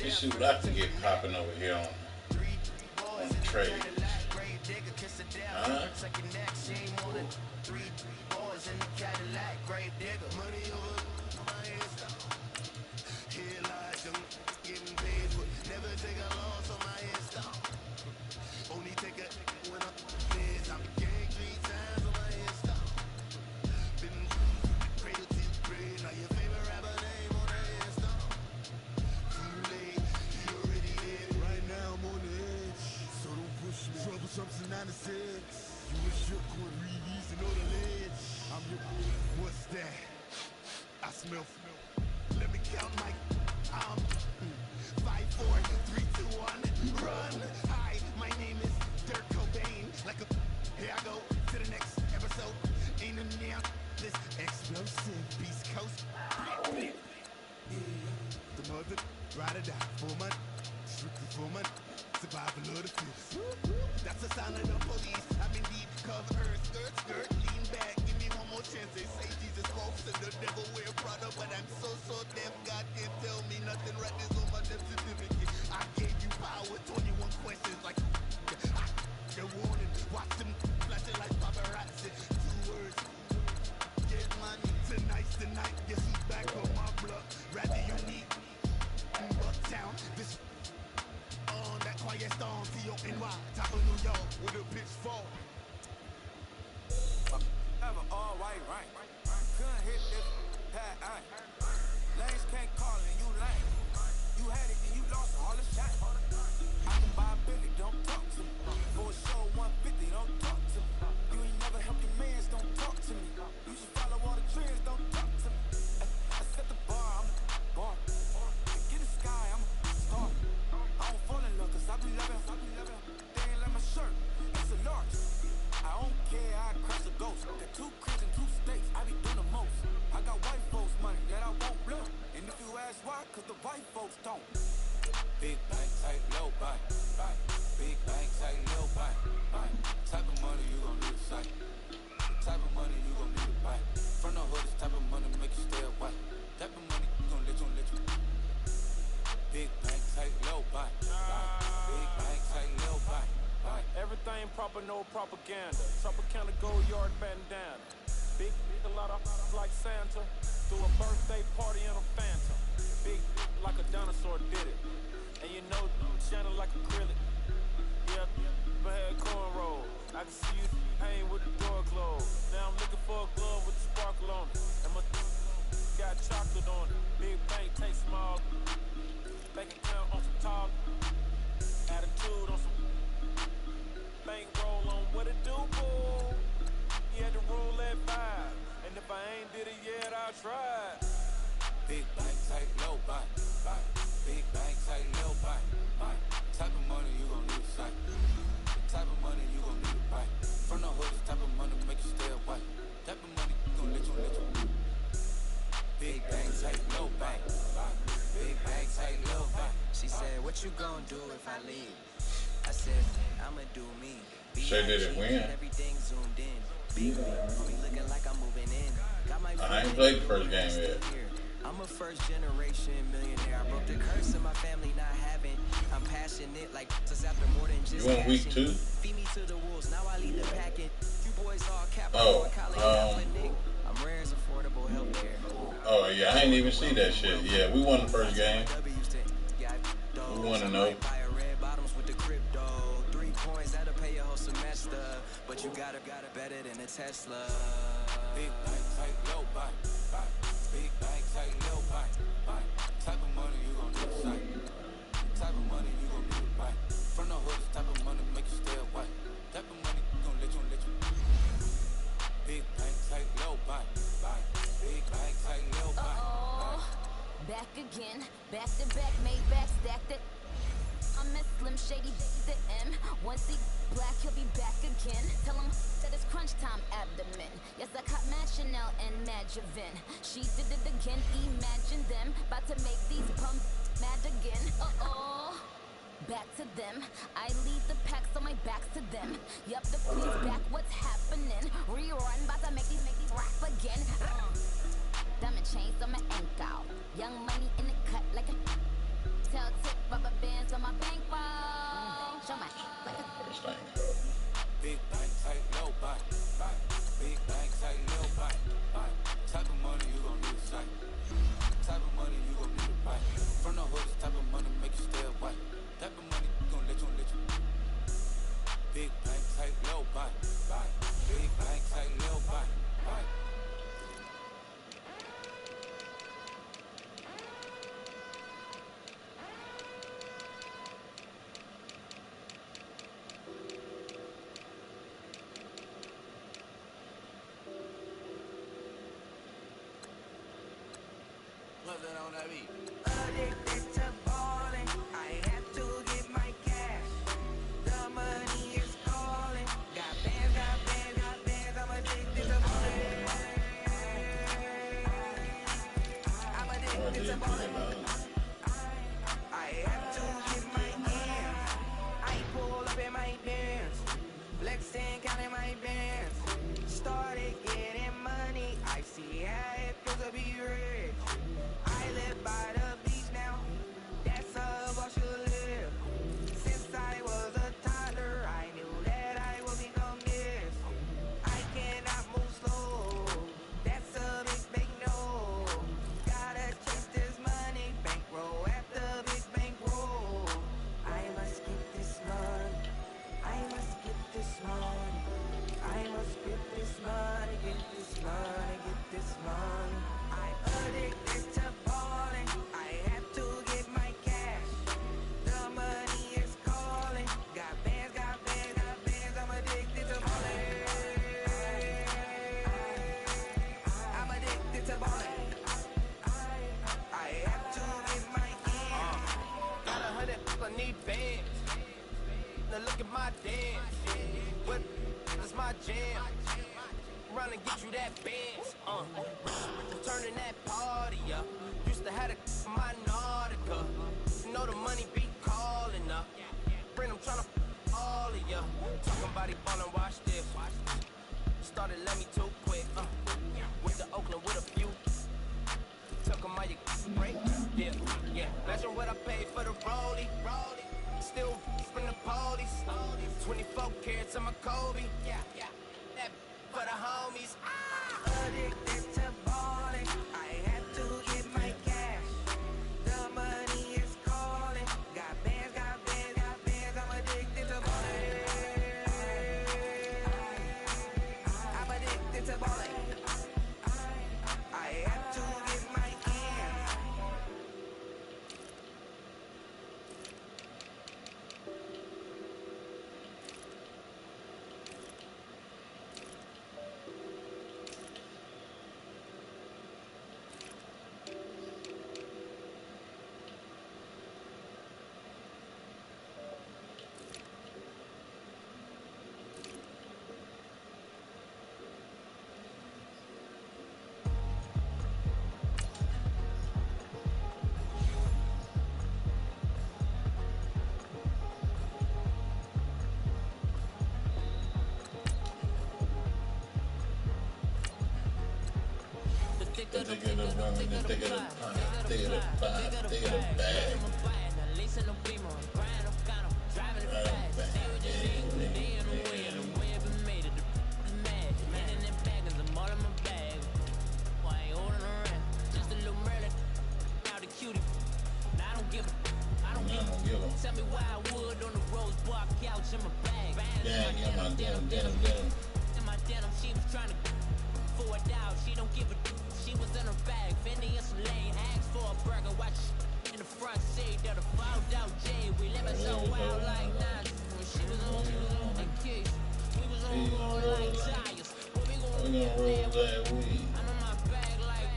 Let's see what I can get popping over here on the trade. Huh? Something 96. You a shook with Reeves and all the ledge. I'm your what's that? I smell. Let me count my 5, 4, 3, 2, 1, run. Hi, my name is Dirk Cobain. Like a here I go to the next episode. Ain't a damn this explosive Beast Coast. The mother ride or die for money, strictly for money. Survival of the fittest. That's the sound of the police. I'm in deep cover earth, skirt, lean back. Give me one more chance. They say Jesus walks and the devil wear Prada, but I'm so deaf. God can't tell me nothing. Right this on my death certificate. I gave you power. 21 questions like the warning. Watch them flashing like paparazzi. 2 words. Get money. Tonight's the night. Guess who's back on my block? Rather unique. Bucktown. This. That quiet storm, T-O-N-Y, top of New York with a Ps4. Have an all-white rank. Couldn't hit this pad eye. Lanes can't call and you lame. You had it and you lost all the shine. I can buy a Billy, don't talk to me. For a show 150, don't talk to me. You ain't never helped your mans, don't talk to me. You should follow all the trends, don't talk to me. I set the bar, I'm the bar. Get the sky, I'm a star. I don't fall in love cause I be loving. They ain't like my shirt, it's a large. I don't care, I crash a ghost. Got 2 cribs in 2 states, I be doing the most. I got white folks money that I won't blow. And if you ask why, cause the white folks don't. Big bank, tight, low buy. Big bank, tight, low buy. Type of money you gon' need to sight. Type of money you gon' need to buy. From the hood, this type of money make you stay away. Type of money you gon' let you. Big bank, tight, low buy. Big bank, tight, low buy. Everything proper, no propaganda. Tropicana gold yard bandana. Big, a lot of like Santa. Threw a birthday party in a phantom. Big like a dinosaur did it. And you know, shining like acrylic. Yeah, but had cornrows. I can see you pain with the door closed. Now I'm looking for a glove with the sparkle on it. And my got chocolate on it. Big bank, take small. Bank account on some tall. Attitude on some. Bank roll on what it do, boo. You had the rule at 5. And if I ain't did it yet, I'll try. Big bank, tight, low buy. Big bank, tight, low buy. Type of money you gon' need to sight. The type of money you gon' need to buy. From the hood, this type of money make you stay away. Type of money you gon' let you. Big bank, tight, low buy. Big bank, tight, low buy. She said, what you gon' do if I leave? I said, I'ma do me. Shay did it win. Everything zoomed in. Big me looking like I'm moving in. Got my I ain't played the first game yet. I'm a first generation millionaire. I broke the curse in my family not having. I'm passionate like just after more than just. You on week 2? Feed me to the wolves. Now I lead the packet. You boys all capital. I'm rare as affordable healthcare. Oh yeah, I ain't even see that shit. Yeah, we won the first game. We won to know. With the crypto, 3 coins that'll pay your whole semester. But you gotta better than a Tesla. Big bank, tight, low buy. Big bank, tight, low buy. Type of money you gon' need to sight. Type of money you gon' need to buy. From the hood, this type of money make you stay away. Type of money you gon' let you. Big bank, tight, low buy. Big bank, tight, low buy. Back again, back to back, made back, stacked it. I'm a Slim Shady, the M. Once he black, he'll be back again. Tell him that it's crunch time abdomen. Yes, I caught Mad Chanel and Mad Javin. She did it again, imagine them. About to make these pumps mad again. Back to them. I lead the pack, so my back's to them. Yup, the queen's back, what's happening? Rerun, about to make these rap again. Diamond chains on my ankle. Young money in the cut like a tell tip. thing. Big bank, tight, low buy. Big bank, tight, low buy. Type of money you gon' need to sight. Type of money you gon' need to buy. From the hood, this type of money make you stay white. Type of money gon' let you. Big bank, tight, low buy. Big bank, tight, low buy. What's that on that beat? Addicted to balling, I have to get my cash. The money is calling. Got bands, I'm addicted to balling. I'm addicted to balling. I have to get my hands. I pull up in my pants, flexing, counting my bands. Started getting money, I see how it feels to be rich. I live by the beach now, that's how I should live. Since I was a toddler, I knew that I would become this. I cannot move slow, that's a big no. Gotta chase this money, bankroll after big bankroll. I must get this money, I must get this money. I must get this money, get this money, get this money. I'm addicted to balling, I have to get my cash. The money is calling, got bands, I'm addicted to balling. I'm addicted to balling. I have to get my hands. Got 100, I need bands. Now look at my dance. What is my jam? Run and get you that bands. Turning that party up. Used to have a my Nautica. You know the money be calling up. Bring them tryna all of ya. Talking about he ballin', watch this. Started let me too quick. With the Oakland with a few. Took him out your break. Yeah. Imagine what I paid for the rollie. Still from the police. 24 carats on my Kobe. Yeah. That for the homies. Addicted to balling, I have to get my cash. The money is calling. Got bands, I'm addicted to balling. I'm addicted to balling. I have to get my hands. Tell me why I would on the rose bar couch in my bag. Damn, my denim. In my denim, she was trying to for it out. She don't give a. She was in her bag. Fendi and some lane. Asked for a burger. Watch in the front seat. That a fouled out J. We living so wild like that. When she was on the keys, we was on roll like tires. What we gonna roll that weed? I'm in my bag like.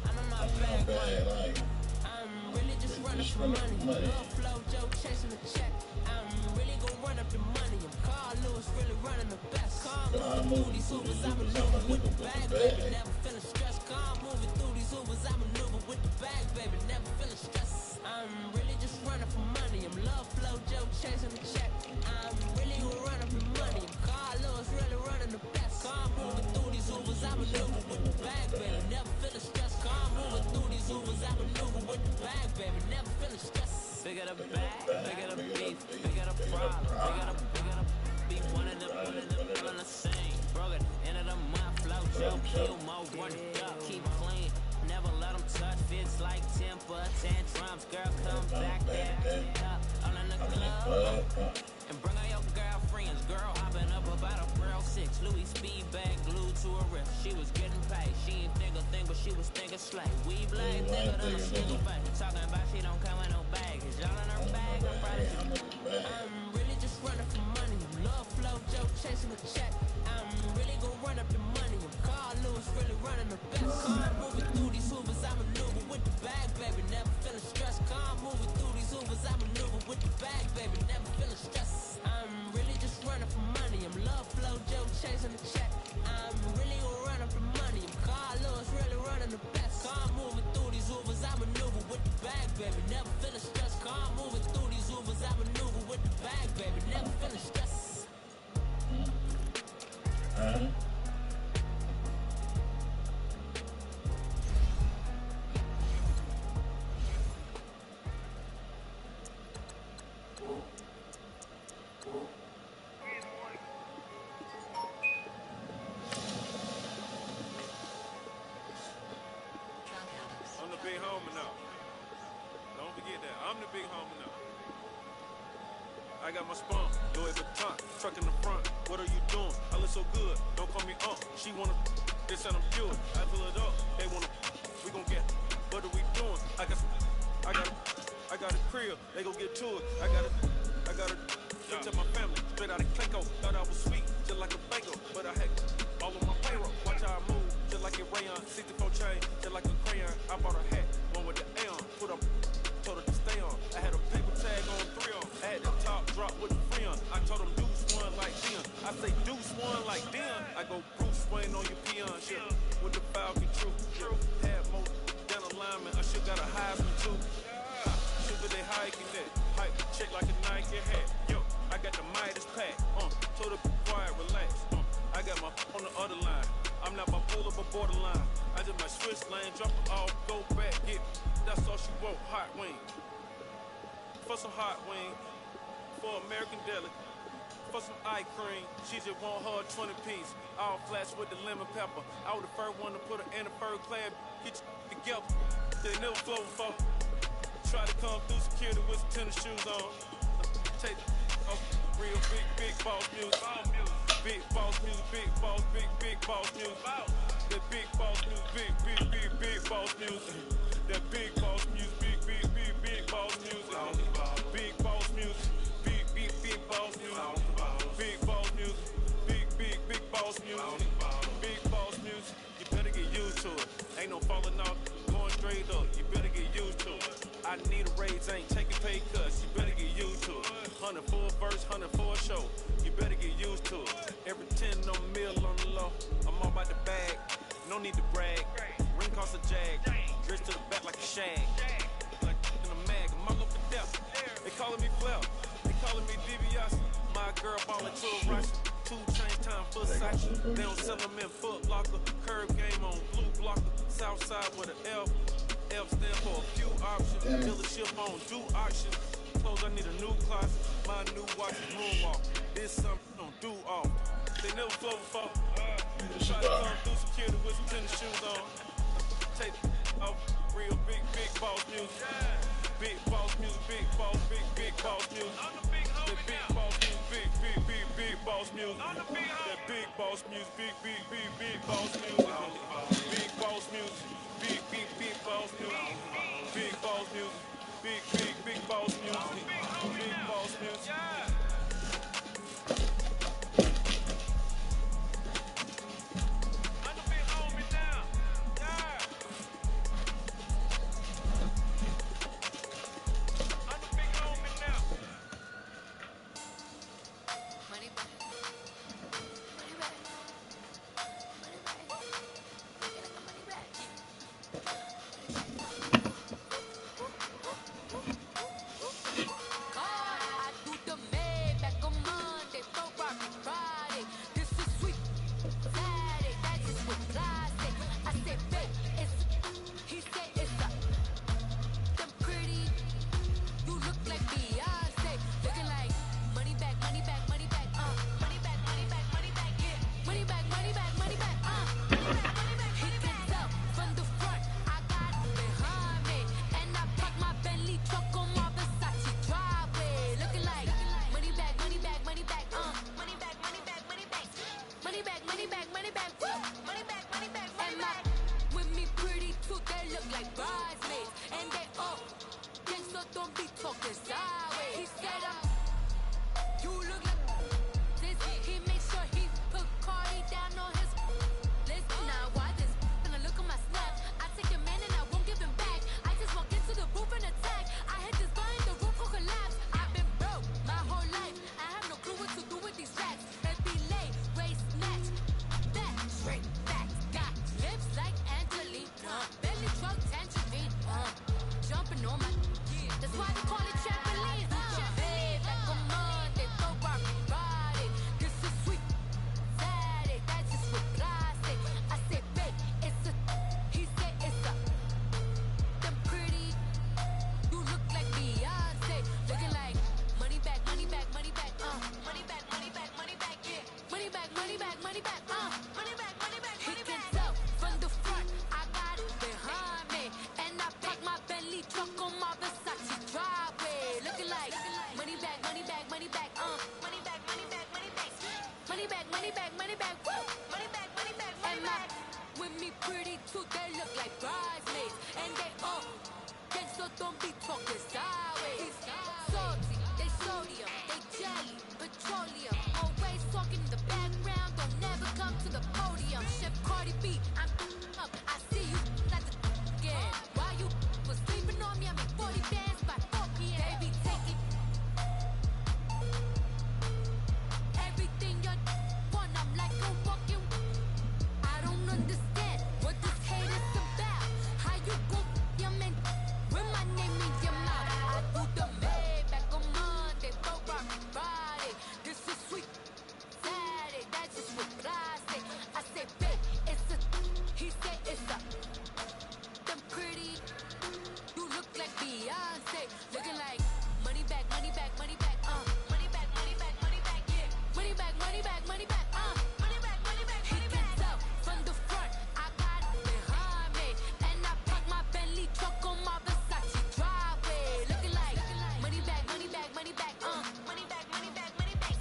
I'm in my bag like. I'm really just running for money. Love flow, Joe chasing the check. I'm really gonna run up the money. I'm Carl Lewis, really running the best. Calm moving through these Ubers, I maneuver with the bag, baby. Never feeling stressed. Calm moving through these Ubers, I maneuver with the bag, baby. Never feeling stressed. I'm really just running for money. I'm love flow, Joe chasing the check. I'm really gonna run up the money. I'm Carl Lewis, really running the best. Calm moving through these Ubers, I maneuver with the bag, baby. Never feeling stressed. Calm moving through these Ubers, I maneuver with the bag, baby. Never feeling stressed. Bigger the bag, bigger the beef, bigger the problem, bigger the struggle. End of the month, flow, Joe, kill, more, run it up, keep clean. Never let them touch, fits like temper, tantrums. Girl, come back there, all in the club. And bring all your girlfriends, girl, hopping up about a Pearl 6. Louis speed bag glued to her wrist. She was getting paid, she ain't think a thing, but she was thinking slay. Weave like thicker than a single bag. Talking about she don't come with no baggage. All in her bag, I'm proud of you. I'm really just running for money. Love flow, Joe chasing the check. I'm really gonna run up the money. Carl Lewis really running the best. Car moving through these hoovers, I maneuver with the bag, baby. Never feeling stressed. Car moving through these hoovers, I maneuver with the bag, baby. Never feeling stressed. I'm really just running for money. I'm love flow, Joe chasing the check. I'm really gonna run up the money. Carl Lewis really running the best. Car moving through these hoovers, I maneuver with the bag, baby. Never feeling stressed. Car moving through these hoovers, I maneuver with the bag, baby. Never feeling stressed. I'm the big homie now. Don't forget that. I'm the big homie now. I got my spawn, Louis Vuitton, truck in the front. What are you doing? I look so good. Don't call me up. She wanna this and I'm pure. I fill it up. They wanna we gon' get. What are we doing? I got a crib. They gon' get to it. I got a to my family. Straight out of Clayco. Thought I was sweet, just like a bagel. But I had all on my payroll. Watch how I move, just like a rayon. 64 chain, just like a crayon. I bought a hat, one with the Aeon. Put up, told her to stay on. I had a paper tag on 3 on. I had the top drop with the free on. I told them Deuce one like Dion. I say Deuce one like Dion. I go Bruce Wayne on your peon shit. With the Falcon true. Had more than a lineman. I should got a Heisman too. Sugar they hiking that. Hype check like a Nike hat. Yo, I got the Midas pack. Told her quiet, relax. I got my on the other line. I'm not bipolar but borderline. I just my Swiss lane, drop it off, go back, get. That's all she want, hot wing. For some hot wing, for American deli, for some eye cream. She just want her 20 piece, all flats with the lemon pepper. I was the first one to put her in the first class. Get you together, they never flow before. Try to come through security with some tennis shoes on. Take off real big boss music. Big boss music, big boss music. That big boss music, big boss music. That big boss music, big boss music. Big boss music, big boss music. Big boss music, big boss music. Big boss music, you better get used to it. Ain't no falling off, going straight up. You better get used to it. I need a raise, ain't taking pay cuts. You better get used to it. 100 for a verse, 100 for a show. You better get used to it. Every 10 on mill on the low. I'm all about the bag, no need to brag. Ring cost a jag, dressed to the back like a shag. Like in a mag, I'm all over death. They calling me Flair, they calling me DiBiase. My girl ballin' to a rush. 2 chain time for Sachi. They don't sell them in Foot Locker. Curve game on blue blocker. South side with an L. F stand for a few options. Dealership on do auctions. Clothes, I need a new closet. My new watch is moonwalk. This something don't do off. They never flow before. Try to come through security with some tennis shoes on. Take off real big boss music. Big boss music, big boss music. That big boss music, big boss music. That big boss music, big boss music. Big boss music, big boss music. Big boss music, big boss music. Big boss music. like bridesmaids, and they all think so don't be talking sideways. He said you look like this. He made sure he put Cardi down on his list. Now why this? Gonna look at my snap. I take your man and I won't give him back. I just walk into the booth and attack. I hit this button, the roof will collapse. I've been broke my whole life. I have no clue what to do with these racks. Every lay, waist snatch, back, straight back. Got lips like Angelina, belly truck tangerine. Jumping on my, that's why they call it trampoline. Babe, like a Monday, throw rock Friday. This is sweet Saturday, that's just what plastic. I say, babe, it's a, he said it's a, them pretty, you look like Beyonce, looking like money back, money back, money back, money back, money back, money back, yeah, money back, money back, money back, money back, money back, money back. He can tell from the front, I got it behind me, and I park my Bentley truck on my Versace driveway, looking like money back, money back, money back, money back, money back, money back, money back, money back, money back, woo, money back, money back, money back. With me pretty too, they look like bridesmaids, and they all think so don't be talking sideways. Salty, they sodium, they jelly, petroleum, always talking in the background, don't never come to the podium. Chef Cardi B, I'm up, I see you like the again. Why you was sleeping on me? I make 40 bands by 4 p.m. They be taking everything you want. I'm like a walking. I don't understand what this hate is about. How you gon' your man with my name in your mouth? I do the Maybach on Monday, throw rock Friday. This is sweet Saturday, that's just with plastic. I say, babe, it's a, he said it's a, them pretty, you look like Beyonce, looking like money back, money back, money back, money back, money back, money back, yeah, money back, money back, money back, money back, money back, money back. He can tell from the front, I got it behind me, and I park my Bentley truck on my Versace driveway, looking like money back, money back, money back, money back, money back, money back,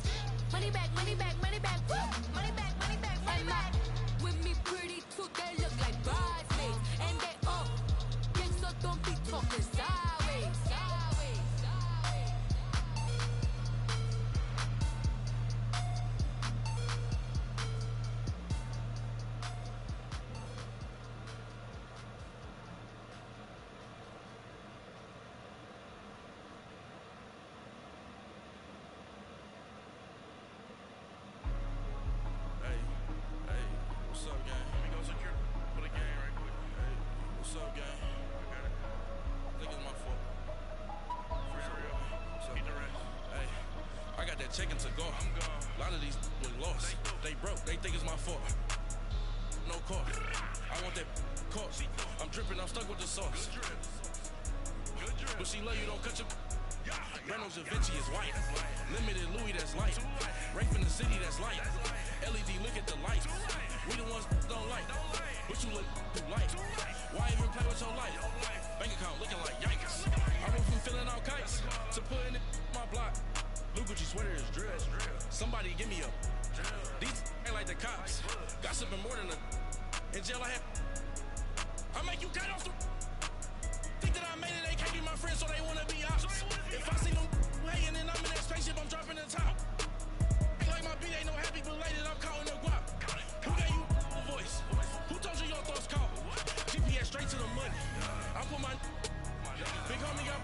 money back, money back, money back, woo, money back, money back, money back. With me pretty too, they look like bridesmaids, and they all think so don't be talking sideways. Hey, hey, what's up, gang? Let me go secure for the game right quick. Hey, what's up, gang? I got it. I think it's my fault. For real. What's up? Eat the rest. Hey, I got that chicken to go. I'm gone. A lot of these was lost. They broke. They think it's my fault. No cost. I want that cost. I'm dripping. I'm stuck with the sauce. Good drip. But she love you. Don't cut your. Reynolds Da Vinci is white. Limited Louis, that's light. Rape in the city, that's light. LED, look at the light. We the ones don't like. But you look too light. Why even play with your life? Bank account looking like yikes. I went from filling out kites to putting it in my block. Blue Gucci sweater is drill. Somebody give me a. These ain't like the cops. Gossiping more than a. In jail I had. I make you cut off the. Think that I made it, they can't be my friends, so they wanna be ops. If I see them hating and I'm in that spaceship, I'm dropping the top. Ain't like my beat ain't no happy belated, I'm counting the guap. Who gave you a voice? Who told you your thoughts count? GPS straight to the money. I put my big homie up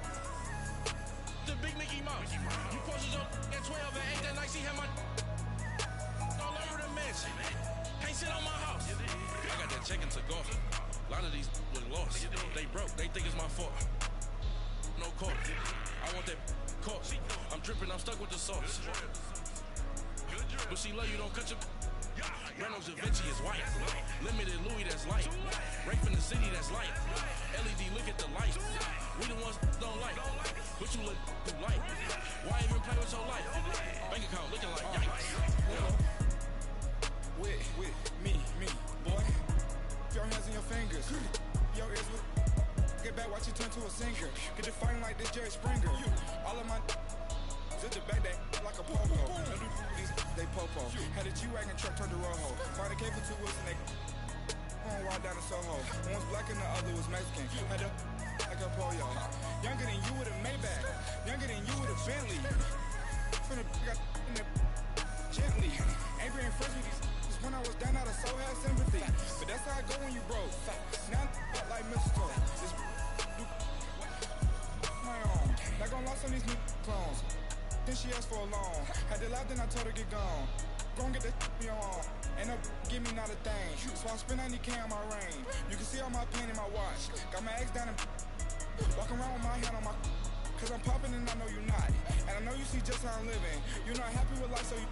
the big Mickey Mouse. You posted your at 12 and 8 that night, she had my all over the mansion. Can't sit on my house. I got that chicken to go. A lot of these was lost. They broke, they think it's my fault. No cost. I want that cost. I'm dripping, I'm stuck with the sauce. But she love you, don't cut your. Reynolds Da Vinci is white. Limited Louis, that's light. Rape in the city, that's light. LED, look at the light. We the ones don't like. But you look too light. Why even play with your life? Bank account looking like yikes. With me, boy. Your hands in your fingers. Yo, ears with. Get back, watch you turn to a singer. Get to fighting like this Jerry Springer. All of my zip the back that like a popo. No do these they popo. Had a G-Wagon truck turned to Rojo. Find a cable 2 wheels and they on ride down to Soho. One was black and the other was Mexican. Had a like a polio. Younger than you with a Maybach. Younger than you with a Bentley. From the got in the gently. Angry and fresh with these. When I was down out of so had sympathy. But that's how I go when you broke. Now like mistletoe. This my own. Not gonna lost on these new clones. Then she asked for a loan. Had to laugh, then I told her get gone. Gon' get that me on. Ain't no give me not a thing. So I spend 90K on my range. You can see all my pain in my watch. Got my ex down and walking around with my hand on my. Cause I'm popping and I know you not. And I know you see just how I'm living. You're not happy with life, so you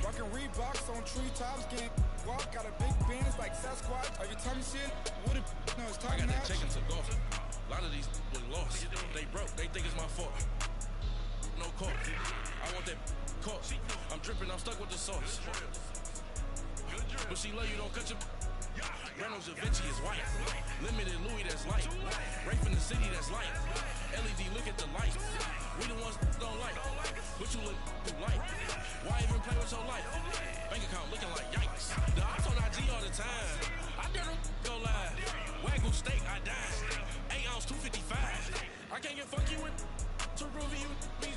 rockin' Reeboks on treetops, getting walk. Got a big Benz like Sasquatch. Every time you see it, what it no, it's top I got that notch. chicken to go. A lot of these boys lost. They broke, they think it's my fault. No court. I want that court. I'm dripping, I'm stuck with the sauce. But she love you, don't cut your. Reynolds Da Vinci is white. Limited Louis, that's light. Rafe in the city, that's light. LED, look at the light. We the ones don't like. But you look too light. Why even play with your life? Bank account looking like yikes. The ops on IG all the time. I dare them go live. Wagyu steak, I died. 8 ounce, 255. I can't get fuck you with to review me.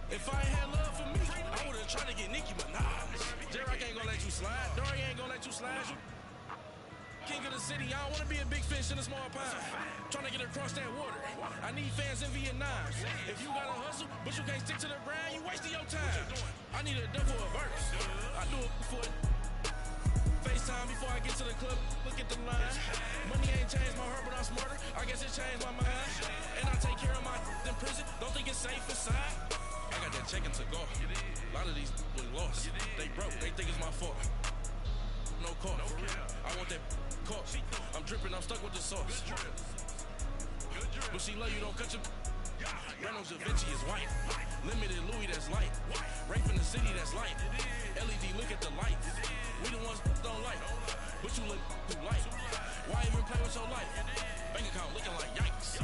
If I ain't had love for me, I would've tried to get Nicki Minaj. J-Rock ain't gonna let you slide. Dory ain't gonna let you slide. King of the city, I don't wanna be a big fish in a small pond. Trying to get across that water. I need fans in Vietnam. If you gotta hustle, but you can't stick to the grind, you wasting your time. I need a double a verse. I do it for FaceTime before I get to the club. Look at the line. Money ain't changed my heart, but I'm smarter. I guess it changed my mind. And I take care of my in prison. Don't think it's safe inside. I got that chicken to go. A lot of these boys lost. They broke, they think it's my fault. No court. I want that court. I'm dripping, I'm stuck with the sauce. But she love you, don't cut your. Reynolds Da Vinci is white. Limited Louis, that's light. Rafe in the city, that's light. LED, look at the light. We the ones don't like. But you look too light. Why even play with your life? Bank account looking like yikes.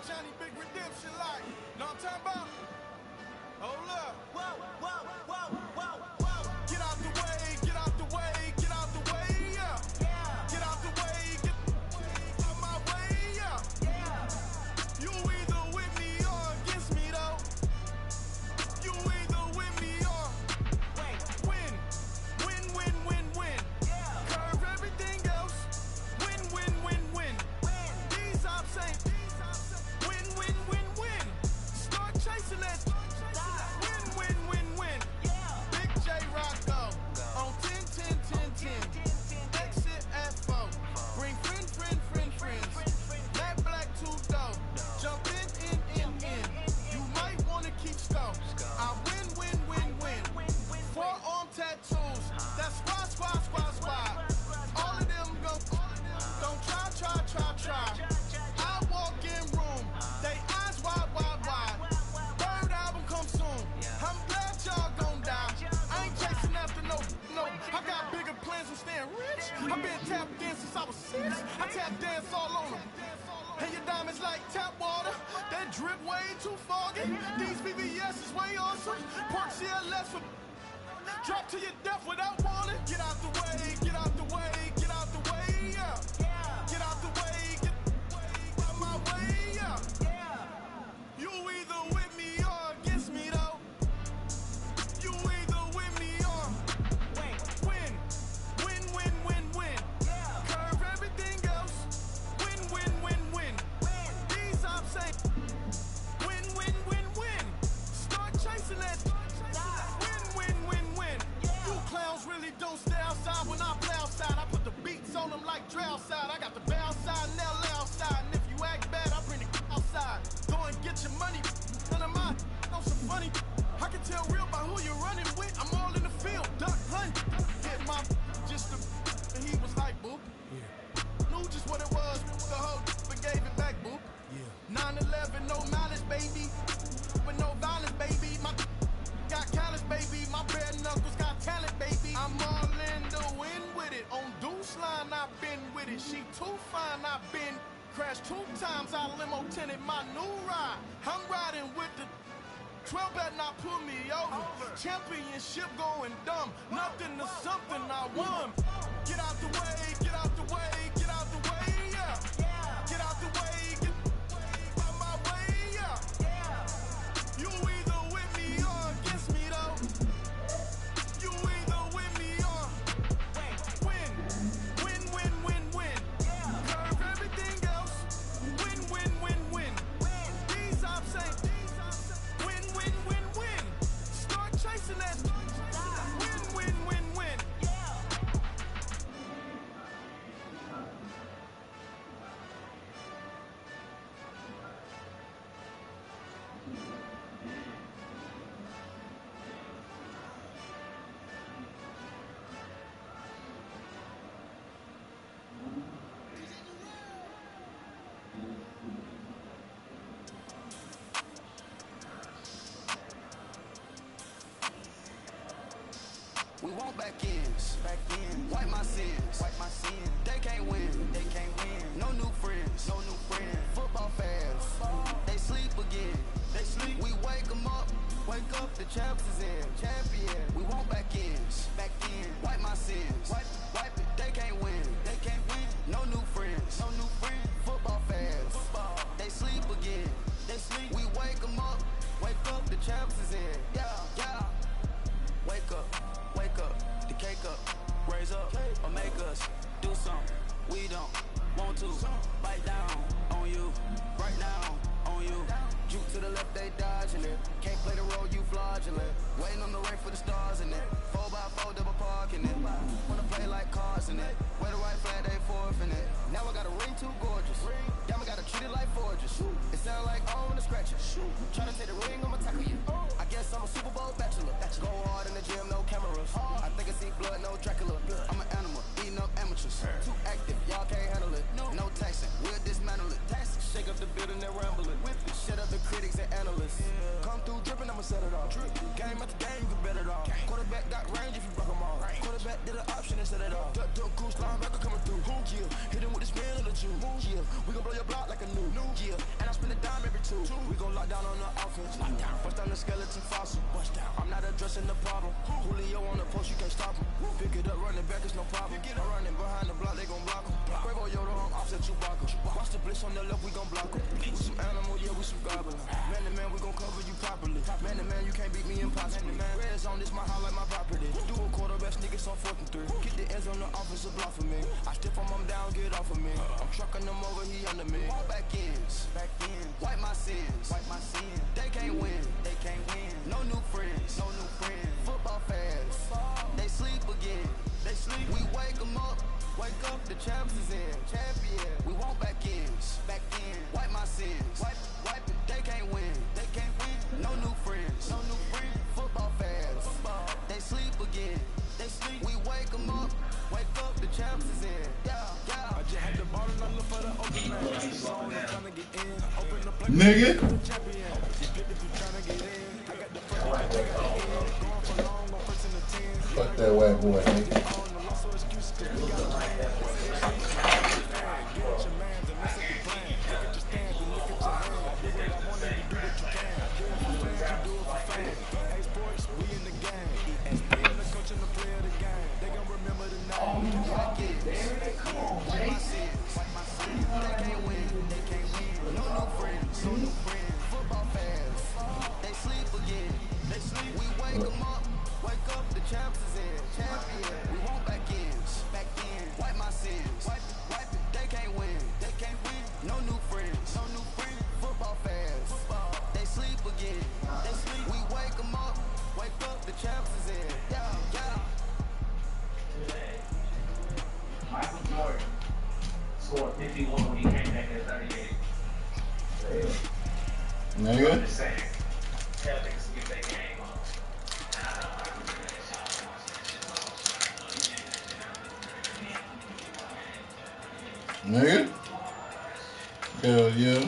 Johnny Big Redemption like. Know what I'm talking about? Hold up. Whoa, whoa, whoa, whoa, whoa. Get out the way, get out the way, get out the way, yeah. Yeah, Get out the way, get out my way, yeah. yeah. You either with me or against me though. You either with me or Wait, win. Win, win, win, win. yeah. Curve everything else. Win, win, win, win. Win. These ops ain't win, win, win, win. Start chasing that. Win, win, win, win. Yeah. Big J Rocco on 10, 10, 10, 10. Exit at 4. Bring friends. Black, black, two dope. Jump in. You might wanna keep scope. I win, win, win, win. Forearm tattoos. That's squad. All of them go. Don't try. I walk in room. They eyes wide. Third album come soon. I'm glad y'all gon' die. I ain't chasing after no. I got bigger plans. I'm staying rich. I've been tap dancing since I was 6. I tap dance all on them. And your diamonds like tap water. That drip way too foggy. These VVS is way awesome. Pork CLS for drop to your death without warning. Get out the way, get out the way, get out the way, yeah. Yeah, Get out the way, get out my way, yeah. yeah. You either with me or against me though. You either with me or Wait, win. Win, win, win, win. yeah. Curve everything else. Win, win, win, win. Win. These ops ain't win, win, win, win. Start chasing that. Win, win, win. You clowns really don't stay outside when I play outside. I put the beats on them like Dre side. I got the bow side and they'll lay outside. And if you act bad, I bring the outside. Go and get your money. None of my know some funny. I can tell real by who you're running with. I'm all in the field, duck hunt. Hit my just the and he was like, boop. Knew just what it was. The whole but gave it back, boop. 9/11, no malice, baby. With no violence, baby. My got callous, baby. My bare knuckles got talent, baby. I'm all in the wind with it. On Deuce line, I've been with it. She too fine, I've been crashed 2 times. I limo tinted my new ride. I'm riding with the 12 better not pull me over. Championship going dumb. Nothing to something I won. Get out the way, get out the way, get out the way, yeah. Yeah, Get out the way, get out my way, yeah. yeah. You either with me or against me though. You either with me or Wait, win. Win, win, win, win. yeah. Curve everything else. Win, win, win, win. Win. These ops ain't win, win, win, win. Start chasing that. Win, win, win, win. Yeah. We want back ends. Wipe my sins. They can't win. No new friends. Football fans. They sleep again. We wake them up. Wake up, the champs is in. Champion. We want back ends. Wipe my sins. Wipe it. They can't win. No new friends. Football fans. They sleep again. We wake them up. Wake up, the champs is in. Yeah. Wake up, the cake up, raise up, or make us do something we don't want to. Bite down on you, right now on you. Juke to the left, they dodging it. Can't play the role, you fraudulent. Waiting on the rain for the stars in it. 4x4 double parking it. Wanna play like cars in it. Wear the right flag, they forfeiting it. Now I got a ring too gorgeous. Damn, I gotta treat it like forges. It sound like I own a scratcher. Tryna take the ring, I'ma tackle you. I guess I'm a Super Bowl bachelor. Go hard in the gym, no cameras. I think I see blood, no Dracula. I'm an animal, eating up amateurs. Too active, y'all can't handle it. No taxing, we'll dismantle it. Shake up the building and ramble it. Shut up the critics and analysts. Come through dripping, I'ma set it off. Game after game, you can bet it all. Quarterback got range if you broke them all. quarterback did an option instead of that. Duck, goose, linebacker coming through. Yeah, hit him with the spin of the Jew. Yeah, we gon' blow your block like a new. Yeah, and I spend a dime every two. We gon' lock down on the offense. Bust down the skeleton fossil. I'm not addressing the problem. Julio on the post, you can't stop him. Pick it up, running back, it's no problem. I'm running behind the block, they gon' block him. Quavo Yoda on offset Chewbacca. Watch the blitz on the left, we gon' block him. We some animal, yeah, we some goblin. Man to man, we gon' cover you properly. Man to man, you can't beat me impossible. Red zone, this my highlight, my property. Do a quarterback sneakers on 4th and 3. Get the ends on the offensive block for me. I stiff him, I'm down, get off of me. I'm trucking them over, he under me. Back ends, wipe my sins, They can't win, No new friends, Football fans, they sleep again. We wake them up, the champs is in. Champion, we want back ends, wipe my sins, wipe it. They can't win, No new friends, Football fans, they sleep again. We wake them up, the champs is in. I just had the ball and I look for the open man. So I'm trying to get in, open the play. Nigga. Fuck that white boy, nigga. Scored 51 when he came back at 38. Nigga. I'm just saying. Tell niggas to get that game on. Nigga. Hell yeah.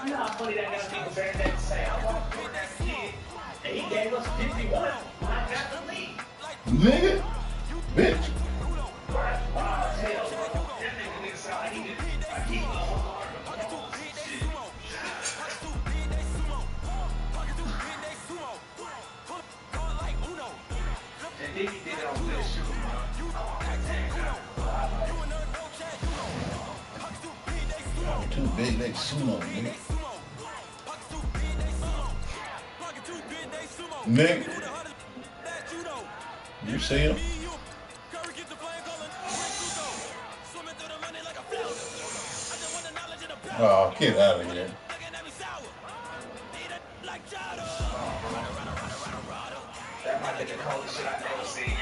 You know how funny that guy was Baron Davis say, I want to that kid, and he gave us 51 when I got the lead. Nigga. Bitch. Too big, they sumo, nigga. Nigga. You see him? Oh, get out of here. That might be the coldest shit I've ever seen.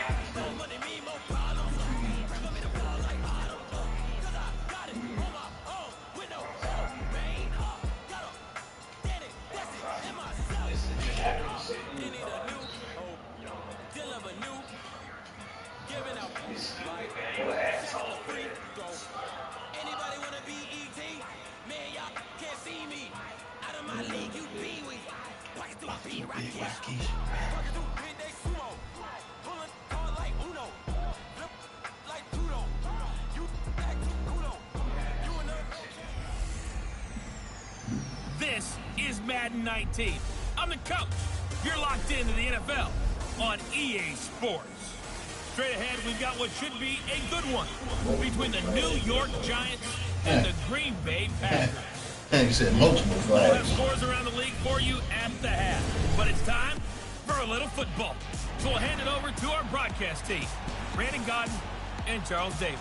This is Madden 19. I'm the coach. You're locked into the NFL on EA Sports. Straight ahead, we've got what should be a good one between the New York Giants and the Green Bay Packers. He said multiple We'll have flags. scores around the league for you at the half. But it's time for a little football. So we'll hand it over to our broadcast team, Brandon Godden and Charles Davis.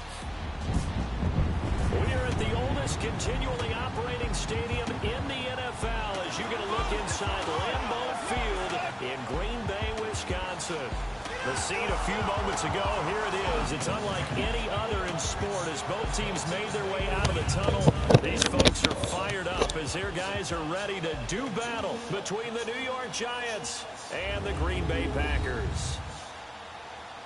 We are at the oldest continually operating stadium in the NFL as you get a look inside Lambeau Field in Green Bay, Wisconsin. The scene a few moments ago, here it is. It's unlike any other in sport as both teams made their way out of the tunnel. These folks are fired up as their guys are ready to do battle between the New York Giants and the Green Bay Packers.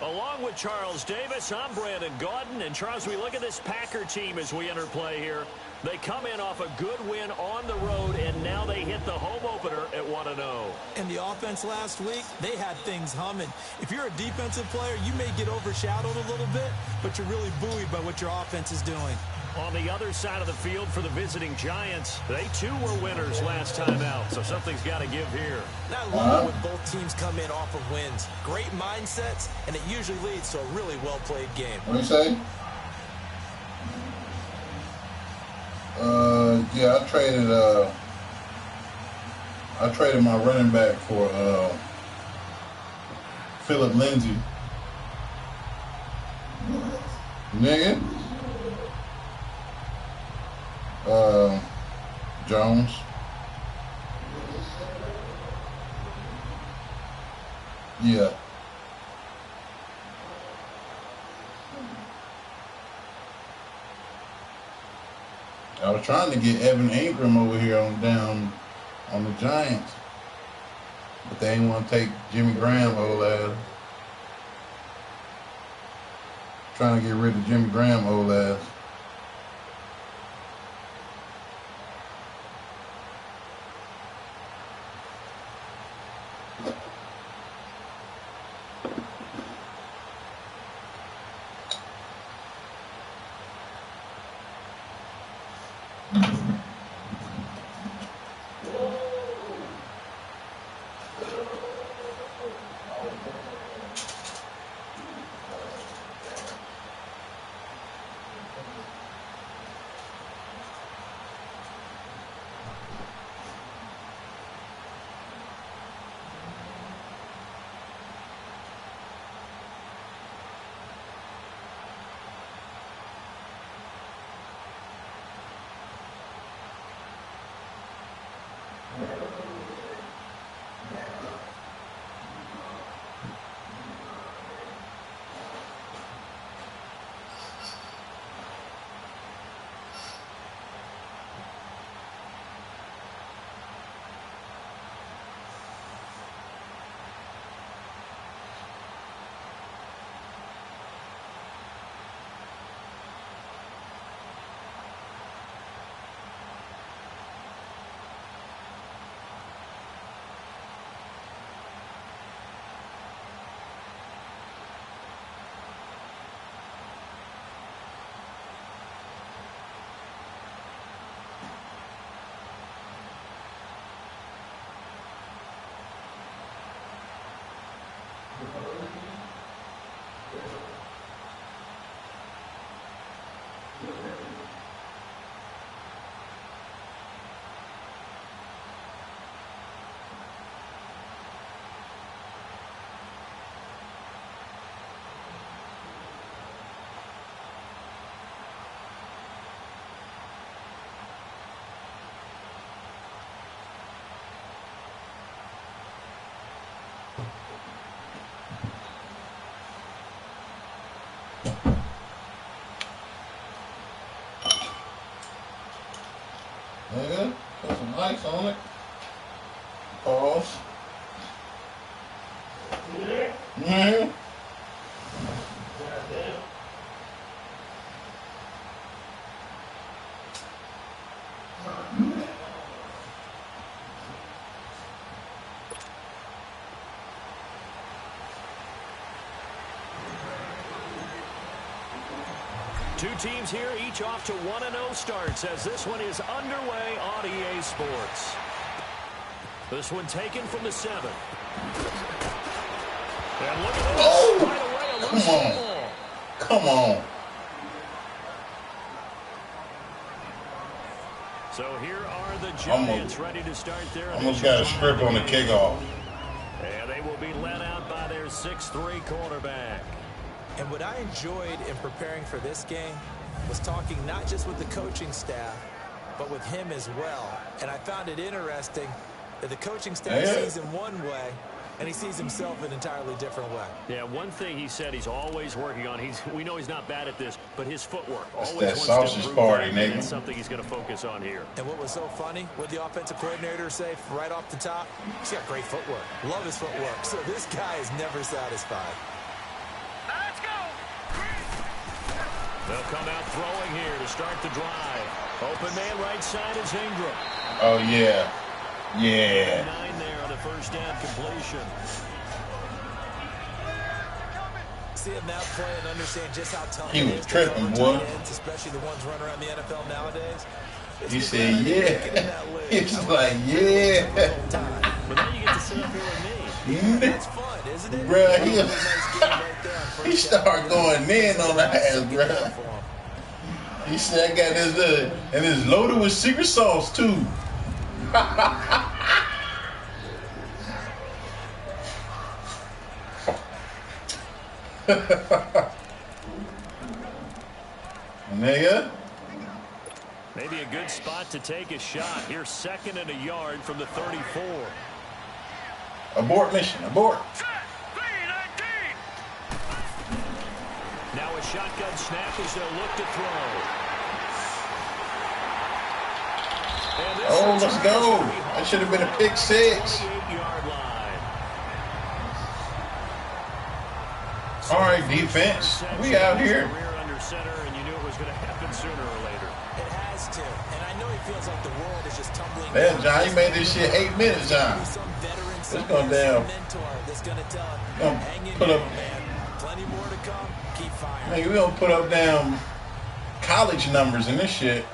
Along with Charles Davis, I'm Brandon Gaudin. And Charles, we look at this Packer team as we enter play here. They come in off a good win on the road, and now they hit the home opener at 1-0. And the offense last week, they had things humming. If you're a defensive player, you may get overshadowed a little bit, but you're really buoyed by what your offense is doing. On the other side of the field for the visiting Giants, they too were winners last time out, so something's got to give here. And I love it when both teams come in off of wins. Great mindsets, and it usually leads to a really well-played game. What do you say? Yeah, I traded my running back for Philip Lindsay. Nigga. Jones. Yeah. I was trying to get Evan Ingram over here on the Giants, but they didn't want to take Jimmy Graham old ass. Trying to get rid of Jimmy Graham old ass. Nigga, put some ice on it. Pause. Mm-hmm. Two teams here, each off to 1-0 starts as this one is underway on EA Sports. This one taken from the 7. And look at this. Oh, right away, a come loose on. ball. Come on. So here are the Giants ready to start their Almost got a strip on the kickoff. And they will be led out by their 6'3" quarterback. And what I enjoyed in preparing for this game was talking not just with the coaching staff, but with him as well. And I found it interesting that the coaching staff sees him one way, and he sees himself an entirely different way. Yeah, one thing he said he's always working on. We know he's not bad at this, but his footwork. That's always that wants sausage to improve party, that, and nigga. it's something he's going to focus on here. And what was so funny, what the offensive coordinator say right off the top, he's got great footwork. Love his footwork. So this guy is never satisfied. They'll come out throwing here to start the drive. Open man right side is Ingram. Oh, yeah. Yeah. 9 there on the first down completion. Seeing that play and understand just how tough He it was is to tripping, cover boy. tight ends, especially the ones running around the NFL nowadays. He said, yeah. He's like, yeah. But now you get to sit up here with me. That's fun, isn't it? Bruh, he started going in on the ass, bruh. He said, I got this, and it's loaded with secret sauce, too. Nigga. Maybe a good spot to take a shot. Here's 2nd and a yard from the 34. Abort mission. Abort. Now a shotgun snap as they'll look to throw. Oh, let's go. That should have been a pick 6. 28-yard line. All right, defense. We out here. Career under center, and you knew it was going to happen sooner or later. It has to. And I know he feels like the world is just tumbling. Man, John, you made this shit 8 minutes, John. Let's go down. That's going to tell him, hang in put there, up, man. Plenty more to come. Keep firing. Man, we don't put up damn college numbers in this shit.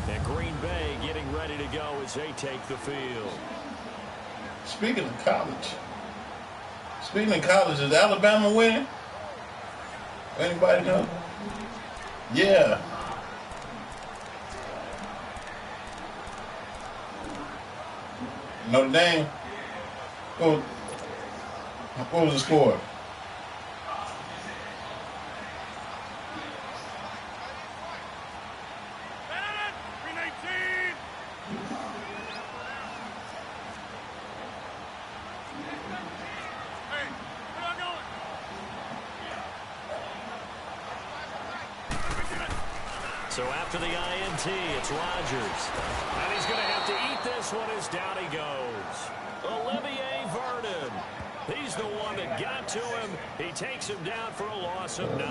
And Green Bay getting ready to go as they take the field. Speaking of college, is Alabama winning? Anybody know? Yeah. Notre Dame. What was the score? So after the INT, it's Rodgers. And he's going to have to eat this one as down he goes. Olivier Vernon. He's the one that got to him. He takes him down for a loss of 9.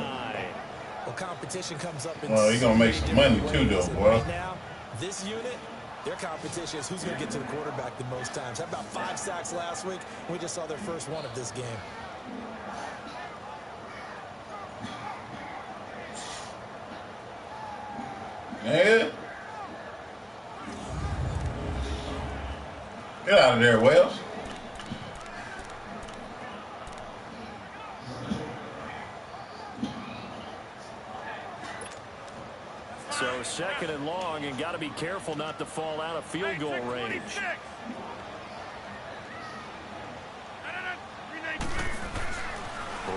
Well, competition comes up in well, you're going to make some money too, though, boy. Right now, this unit, their competition is who's going to get to the quarterback the most times. How about 5 sacks last week? We just saw their first one of this game. Yeah. Get out of there, Wells. So 2nd and long, and got to be careful not to fall out of field goal range.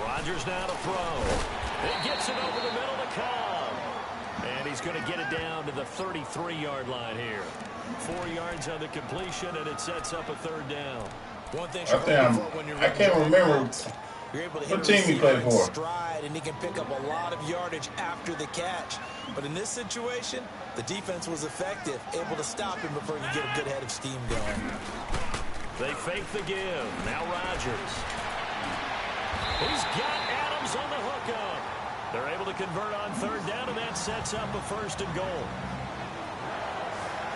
Rodgers now to throw. It gets it over the middle to Cobb. And he's going to get it down to the 33-yard line here. 4 yards on the completion, and it sets up a 3rd down. One thing I can't remember you're able to what team he played for. Stride, and he can pick up a lot of yardage after the catch. But in this situation, the defense was effective, able to stop him before he could get a good head of steam going. They fake the give. Now Rodgers. He's got Adams on the hookup. They're able to convert on 3rd down, and that sets up a 1st and goal.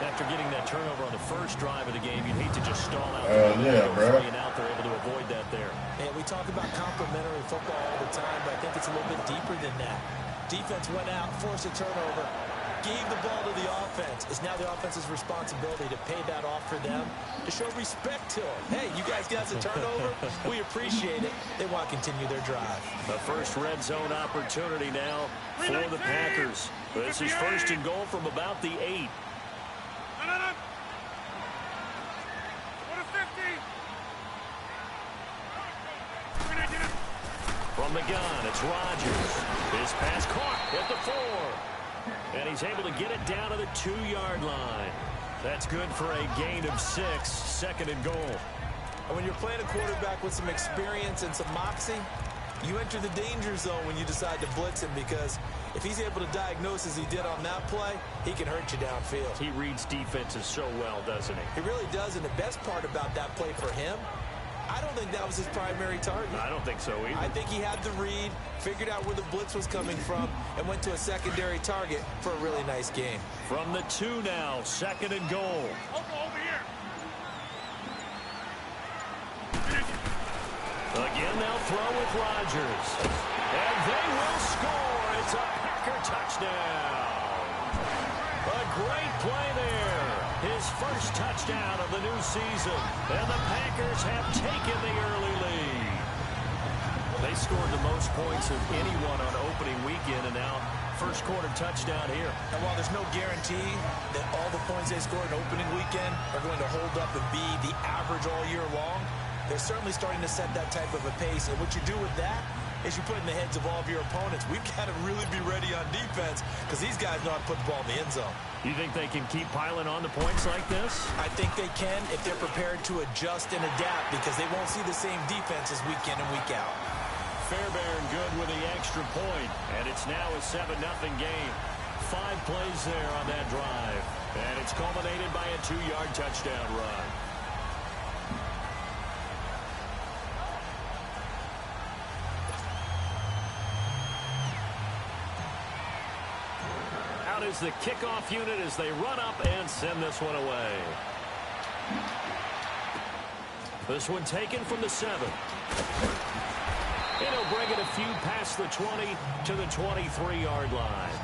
After getting that turnover on the first drive of the game, you'd hate to just stall out. Yeah, bro. And out, they're able to avoid that there. And we talk about complementary football all the time, but I think it's a little bit deeper than that. Defense went out, forced a turnover, gave the ball to the offense. It's now the offense's responsibility to pay that off for them, to show respect to them. Hey, you guys got a turnover. We appreciate it. They want to continue their drive. The first red zone opportunity now for the Packers. This is 1st and goal from about the 8. From the gun, it's Rodgers. His pass caught at the 4. And he's able to get it down to the 2-yard line. That's good for a gain of 6, 2nd and goal. And when you're playing a quarterback with some experience and some moxie, you enter the danger zone when you decide to blitz him, because if he's able to diagnose as he did on that play, he can hurt you downfield. He reads defenses so well, doesn't he? He really does, and the best part about that play for him, I don't think that was his primary target. I don't think so either. I think he had the read, figured out where the blitz was coming from, and went to a secondary target for a really nice game. From the 2 now, 2nd and goal. Again, they'll throw with Rodgers. And they will score. It's a Packer touchdown. A great play there. His first touchdown of the new season. And the Packers have taken the early lead. They scored the most points of anyone on opening weekend, and now first quarter touchdown here. And while there's no guarantee that all the points they scored in opening weekend are going to hold up and be the average all year long, they're certainly starting to set that type of a pace. And what you do with that is you put in the heads of all of your opponents, we've got to really be ready on defense because these guys know how to put the ball in the end zone. You think they can keep piling on the points like this? I think they can if they're prepared to adjust and adapt because they won't see the same defenses week in and week out. Fairbairn good with the extra point, and it's now a 7-0 game. 5 plays there on that drive, and it's culminated by a 2-yard touchdown run. Out is the kickoff unit as they run up and send this one away. This one taken from the 7. And he'll bring it a few past the 20 to the 23-yard line.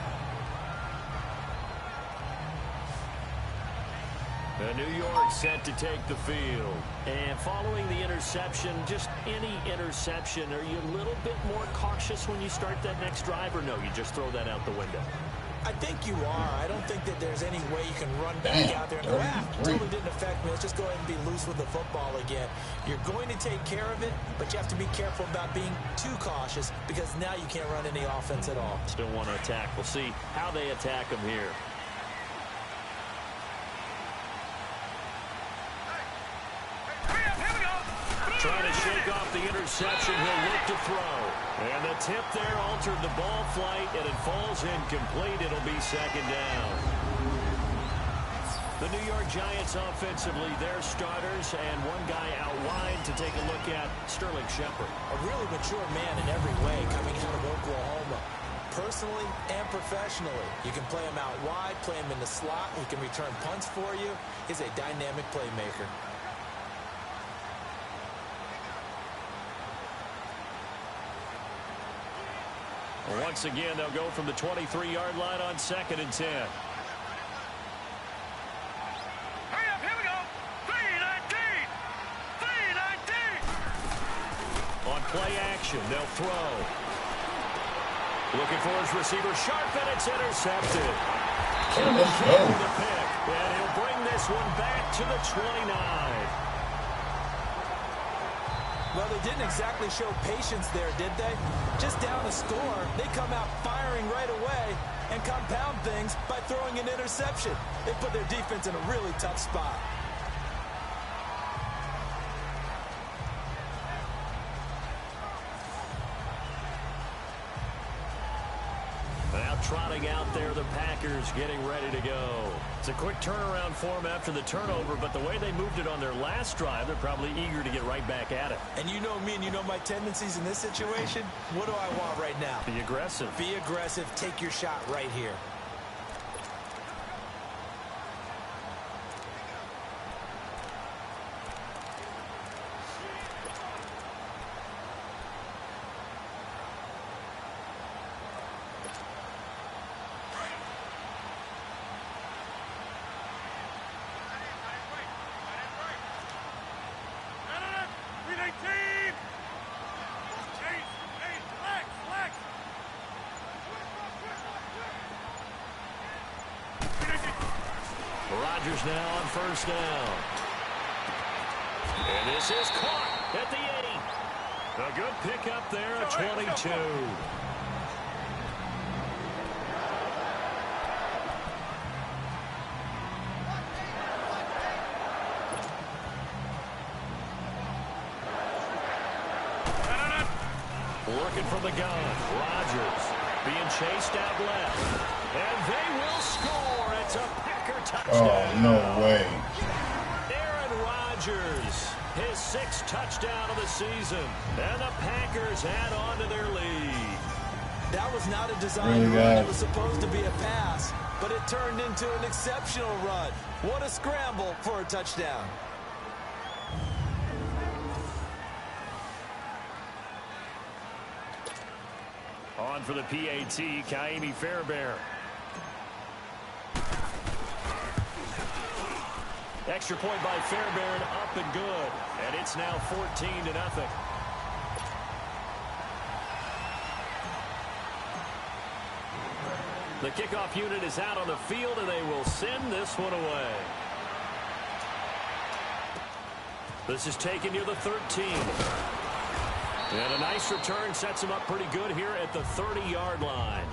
New York set to take the field. And following the interception, just any interception, are you a little bit more cautious when you start that next drive, or no, you just throw that out the window? I think you are. I don't think that there's any way you can run back out there and go, totally didn't affect me. Let's just go ahead and be loose with the football again. You're going to take care of it, but you have to be careful about being too cautious because now you can't run any offense at all. Still want to attack. We'll see how they attack them here. Trying to shake off the interception. He'll look to throw. And the tip there altered the ball flight, and it falls incomplete. It'll be 2nd down. The New York Giants offensively, their starters, and one guy out wide to take a look at, Sterling Shepard. A really mature man in every way coming out of Oklahoma. Personally and professionally. You can play him out wide, play him in the slot. He can return punts for you. He's a dynamic playmaker. Once again, they'll go from the 23-yard line on 2nd and 10. Hurry up, here we go. 3-19. On play action, they'll throw. Looking for his receiver, Sharp, and it's intercepted. Let's go. The pick, and he'll bring this one back to the 29. Well, they didn't exactly show patience there, did they? Just down a score, they come out firing right away and compound things by throwing an interception. They put their defense in a really tough spot. Now trotting out there, the Packers getting ready to go. It's a quick turnaround for them after the turnover, but the way they moved it on their last drive, they're probably eager to get right back at it. And you know me and you know my tendencies in this situation. What do I want right now? Be aggressive. Be aggressive. Take your shot right here. Rodgers now on 1st down. And this is caught at the 8. A good pickup there at 22. Working from the gun. Rodgers being chased out left. And they will score. It's a Packer touchdown. Oh, no way. Aaron Rodgers his 6th touchdown of the season. And the Packers add on to their lead. That was not a design run. It was supposed to be a pass, but it turned into an exceptional run. What a scramble for a touchdown. On for the PAT, Kaimi Fairbairn. Extra point by Fairbairn, up and good. And it's now 14-0. The kickoff unit is out on the field, and they will send this one away. This is taken near the 13. And a nice return sets him up pretty good here at the 30-yard line.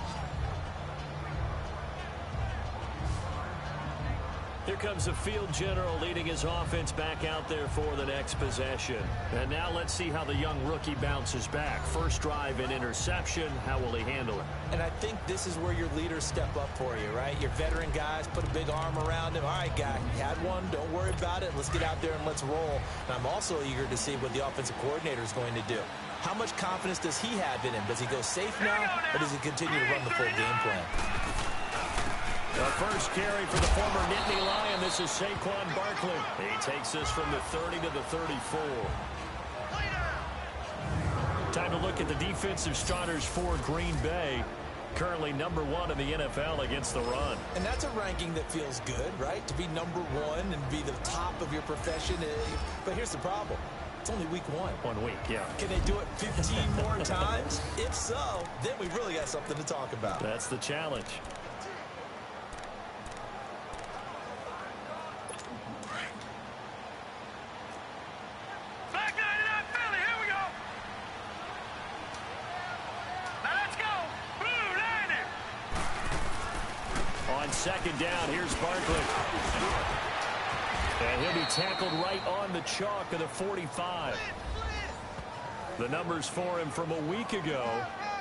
Here comes the field general leading his offense back out there for the next possession. And now let's see how the young rookie bounces back. First drive and interception. How will he handle it? And I think this is where your leaders step up for you, right? Your veteran guys put a big arm around him. All right, guy, you had one. Don't worry about it. Let's get out there and let's roll. And I'm also eager to see what the offensive coordinator is going to do. How much confidence does he have in him? Does he go safe now, or does he continue to run the full game plan? The first carry for the former Nittany Lion. This is Saquon Barkley. He takes this from the 30 to the 34. Time to look at the defensive starters for Green Bay. Currently #1 in the NFL against the run. And that's a ranking that feels good, right? To be #1 and be the top of your profession. But here's the problem. It's only week 1. 1 week, yeah. Can they do it 15 more times? If so, then we really got something to talk about. That's the challenge. Second down, here's Barkley. And he'll be tackled right on the chalk of the 45. The numbers for him from a week ago: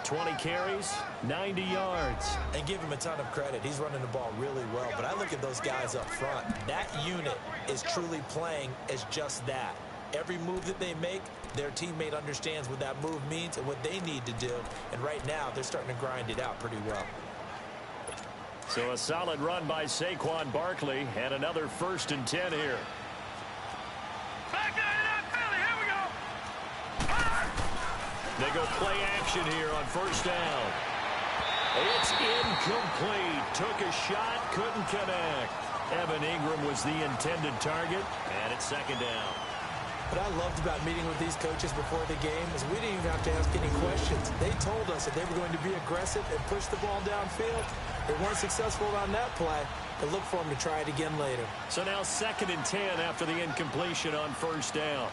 20 carries, 90 yards. And give him a ton of credit. He's running the ball really well. But I look at those guys up front. That unit is truly playing as just that. Every move that they make, their teammate understands what that move means and what they need to do. And right now, they're starting to grind it out pretty well. So a solid run by Saquon Barkley, and another 1st and 10 here. They go play action here on 1st down. It's incomplete. Took a shot, couldn't connect. Evan Ingram was the intended target, and it's 2nd down. What I loved about meeting with these coaches before the game is we didn't even have to ask any questions. They told us that they were going to be aggressive and push the ball downfield. They weren't successful on that play, but look for them to try it again later. So now 2nd and 10 after the incompletion on 1st down.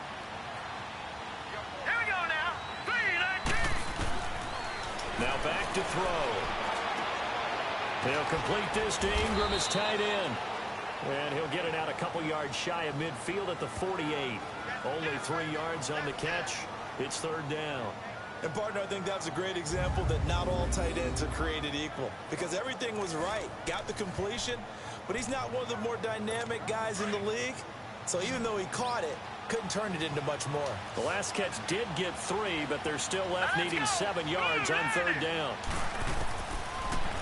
Here we go now. 3-19. Now back to throw. He'll complete this to Ingram as tight end. And he'll get it out a couple yards shy of midfield at the 48. Only 3 yards on the catch. It's 3rd down. And, partner, I think that's a great example that not all tight ends are created equal. Because everything was right. Got the completion, but he's not one of the more dynamic guys in the league. So even though he caught it, couldn't turn it into much more. The last catch did get 3, but they're still left needing 7 yards on 3rd down.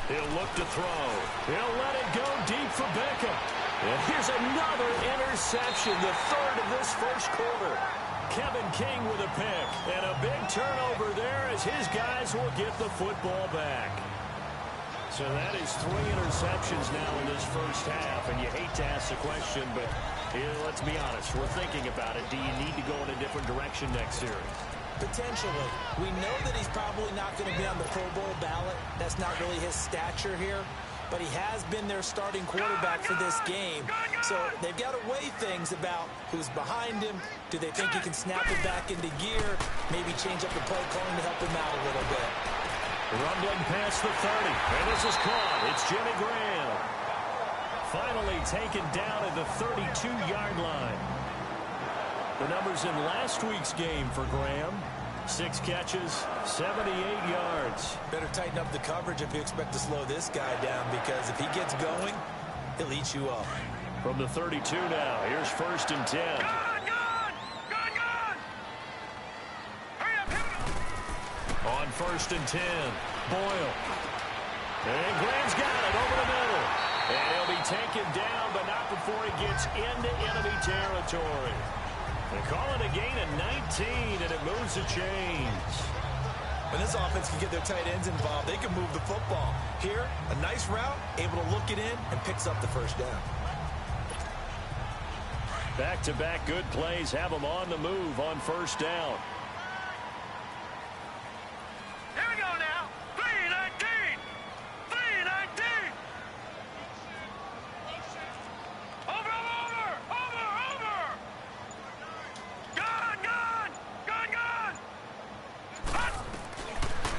He'll look to throw. He'll let it go deep for Beckham. And here's another interception, the 3rd of this 1st quarter. Kevin King with a pick, and a big turnover there as his guys will get the football back. So that is 3 interceptions now in this 1st half, and you hate to ask the question, but let's be honest, we're thinking about it. Do you need to go in a different direction next series? Potentially. We know that he's probably not going to be on the Pro Bowl ballot. That's not really his stature here. But he has been their starting quarterback for this game. So they've got to weigh things about who's behind him. Do they think he can snap it back into gear? Maybe change up the play calling to help him out a little bit. Rumbling past the 30. And this is caught. It's Jimmy Graham. Finally taken down at the 32-yard line. The numbers in last week's game for Graham: 6 catches, 78 yards. Better tighten up the coverage if you expect to slow this guy down, because if he gets going, he'll eat you up. From the 32 now, here's 1st and 10. first and 10. Boyle. And Graham's got it over the middle. And he'll be taken down, but not before he gets into enemy territory. They call it a gain of 19, and it moves the chains. When this offense can get their tight ends involved, they can move the football. Here, a nice route, able to look it in, and picks up the first down. Back-to-back good plays have them on the move on first down. Here we go now. 3-19. 3-19. Over. Gone. Hot.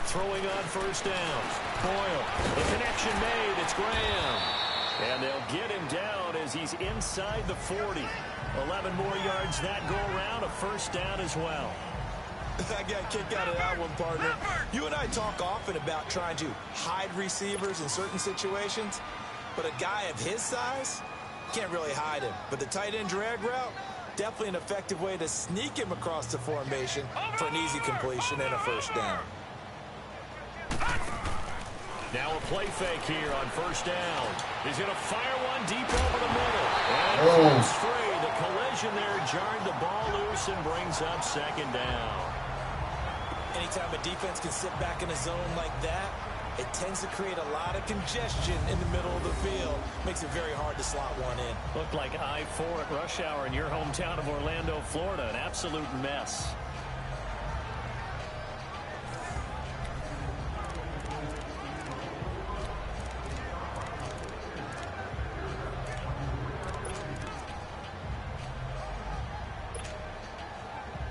Throwing on first down. Boyle. The connection made. It's Graham. And they'll get him down as he's inside the 40. 11 more yards that go around. A first down as well. I got a kick out of that one, partner. You and I talk often about trying to hide receivers in certain situations, but a guy of his size can't really hide him. But the tight end drag route, definitely an effective way to sneak him across the formation for an easy completion and a first down. Now a play fake here on first down. He's going to fire one deep over the middle. And it's free. The collision there jarred the ball loose and brings up second down. Anytime a defense can sit back in a zone like that, it tends to create a lot of congestion in the middle of the field. Makes it very hard to slot one in. Looked like I-4 at rush hour in your hometown of Orlando, Florida. An absolute mess.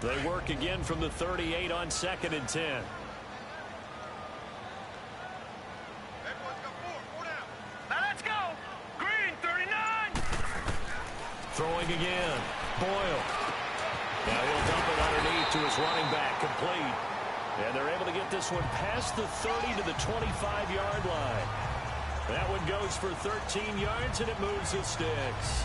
They work again from the 38 on 2nd and 10. Now let's go. Green 39. Throwing again. Boyle. Now he'll dump it underneath to his running back. Complete. And they're able to get this one past the 30 to the 25-yard line. That one goes for 13 yards, and it moves the sticks.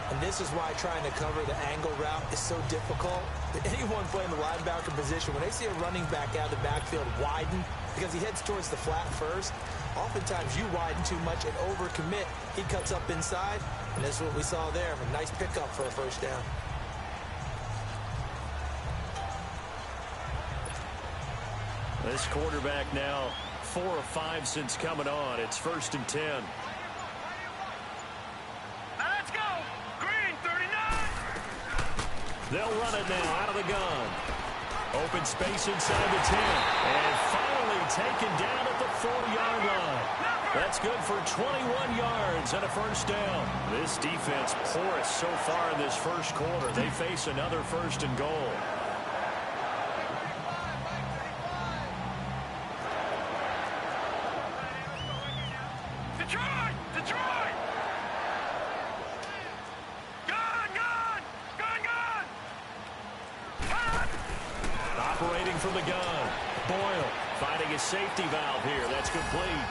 And this is why trying to cover the angle route is so difficult. Anyone playing the linebacker position, when they see a running back out of the backfield widen because he heads towards the flat first, oftentimes you widen too much and overcommit. He cuts up inside, and this is what we saw there. A nice pickup for a first down. This quarterback now 4 of 5 since coming on. It's 1st and 10. They'll run it now out of the gun. Open space inside the 10. And finally taken down at the 4-yard line. That's good for 21 yards and a first down. This defense porous so far in this first quarter. They face another 1st and goal. Detroit! Operating from the gun. Boyle finding his safety valve here. That's complete.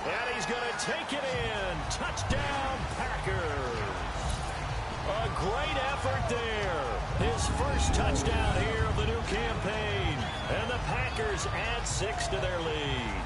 And he's going to take it in. Touchdown, Packers. A great effort there. His first touchdown here of the new campaign. And the Packers add 6 to their lead.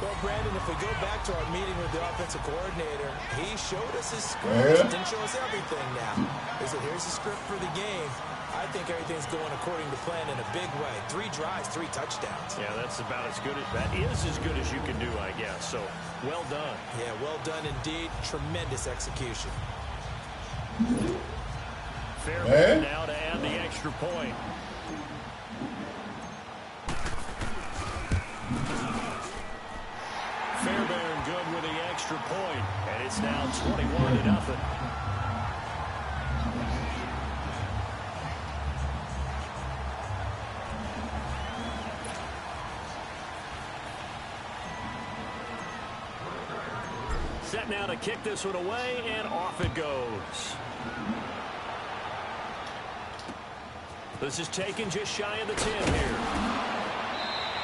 Well, Brandon, if we go back to our meeting with the offensive coordinator, he showed us his script. Didn't show us everything now. He said, here's the script for the game. I think everything's going according to plan in a big way. 3 drives, 3 touchdowns. Yeah, that's about as good as that is as good as you can do, I guess. So, well done. Yeah, well done indeed. Tremendous execution. Fairbairn now to add the extra point. Fairbairn good with the extra point, and it's now 21-0. Set now to kick this one away, and off it goes. This is taken just shy of the 10 here.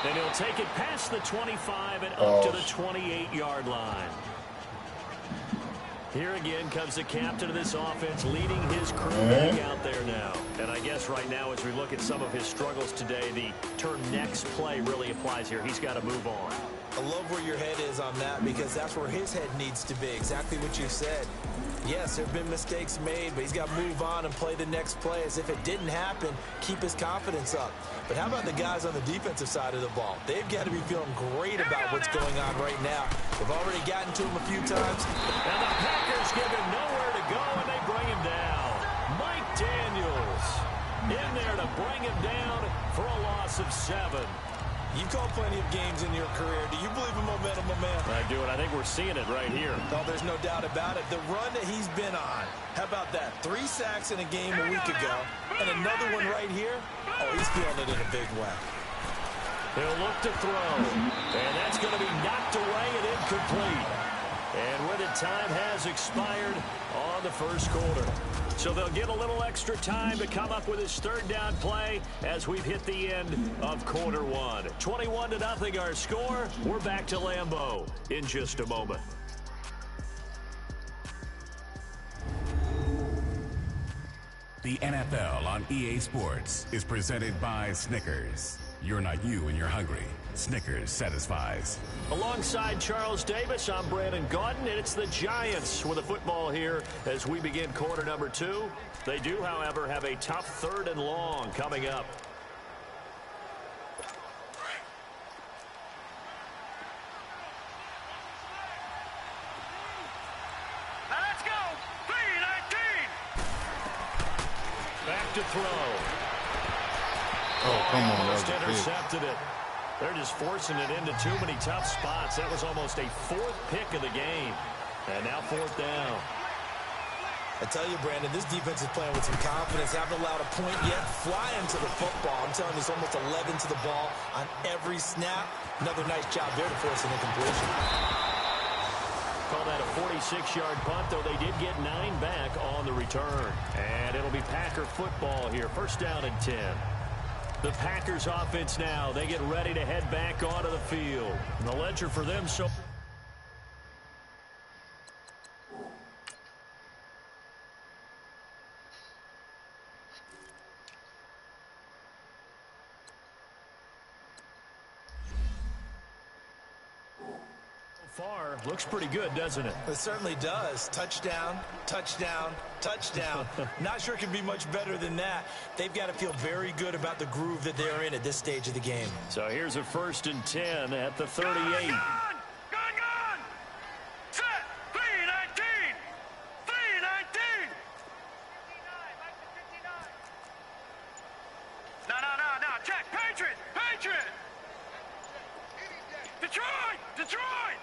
And he'll take it past the 25 and up to the 28-yard line. Here again comes the captain of this offense leading his crew back out there now. And I guess right now, as we look at some of his struggles today, the term next play really applies here. He's got to move on. I love where your head is on that, because that's where his head needs to be. Exactly what you said. Yes, there have been mistakes made, but he's got to move on and play the next play as if it didn't happen, keep his confidence up. But how about the guys on the defensive side of the ball? They've got to be feeling great about what's going on right now. They've already gotten to him a few times. And the Packers give him nowhere to go, and they bring him down. Mike Daniels in there to bring him down for a loss of 7. You've called plenty of games in your career. Do you believe in momentum, my man? I do, and I think we're seeing it right here. Oh, there's no doubt about it. The run that he's been on. How about that? 3 sacks in a game a week ago, and another one right here. Oh, he's feeling it in a big way. He'll look to throw, and that's going to be knocked away and incomplete. And with it, time has expired on the first quarter. So they'll get a little extra time to come up with his third down play as we've hit the end of quarter 1. 21-0 our score. We're back to Lambeau in just a moment. The NFL on EA Sports is presented by Snickers. You're not you when you're hungry. Snickers satisfies. Alongside Charles Davis, I'm Brandon Gaudin, and it's the Giants with a football here as we begin quarter number 2. They do, however, have a tough 3rd and long coming up. Now let's go. 3-19. Back to throw. Oh, come on. Almost intercepted it. They're just forcing it into too many tough spots. That was almost a 4th pick of the game. And now 4th down. I tell you, Brandon, this defense is playing with some confidence. Haven't allowed a point yet. Flying to the football. I'm telling you, it's almost 11 to the ball on every snap. Another nice job there to force an incompletion. Call that a 46-yard punt, though they did get 9 back on the return. And it'll be Packer football here. 1st down and 10. The Packers offense now. They get ready to head back onto the field. The ledger for them so... far looks pretty good, doesn't it? It certainly does. Touchdown, touchdown, touchdown. Not sure it can be much better than that. They've got to feel very good about the groove that they're in at this stage of the game. So here's a 1st and 10 at the 38. Gone! Set! 3-19! 3-19! No, check! Patriot! Detroit!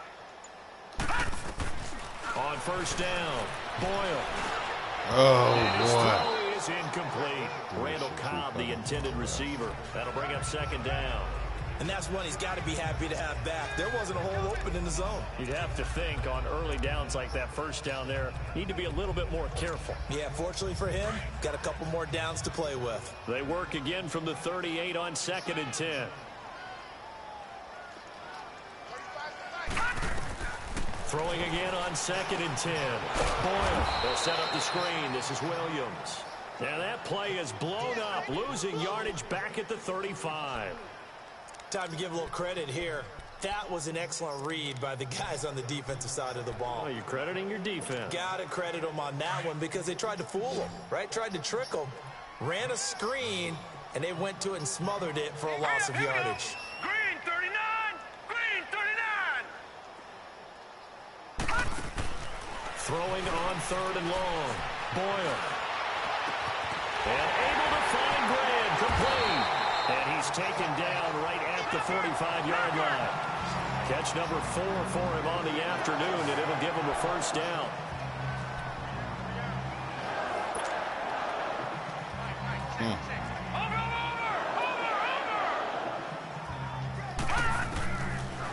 On 1st down, Boyle. Oh, His boy. throw is incomplete. Randall Cobb, the intended receiver. That'll bring up 2nd down. And that's one he's got to be happy to have back. There wasn't a hole open in the zone. You'd have to think on early downs like that 1st down there, need to be a little bit more careful. Yeah, fortunately for him, got a couple more downs to play with. They work again from the 38 on 2nd and 10. Throwing again on 2nd and 10. Boyle, they'll set up the screen. This is Williams. And that play is blown up, losing yardage back at the 35. Time to give a little credit here. That was an excellent read by the guys on the defensive side of the ball. Oh, you're crediting your defense. Got to credit them on that one because they tried to fool them, right? Tried to trick them. Ran a screen, and they went to it and smothered it for a loss of yardage. Green 39! Green 39! Throwing on 3rd and long. Boyle. And able to find Grant, complete. And he's taken down right at the 45-yard line. Catch number 4 for him on the afternoon, and it'll give him a 1st down.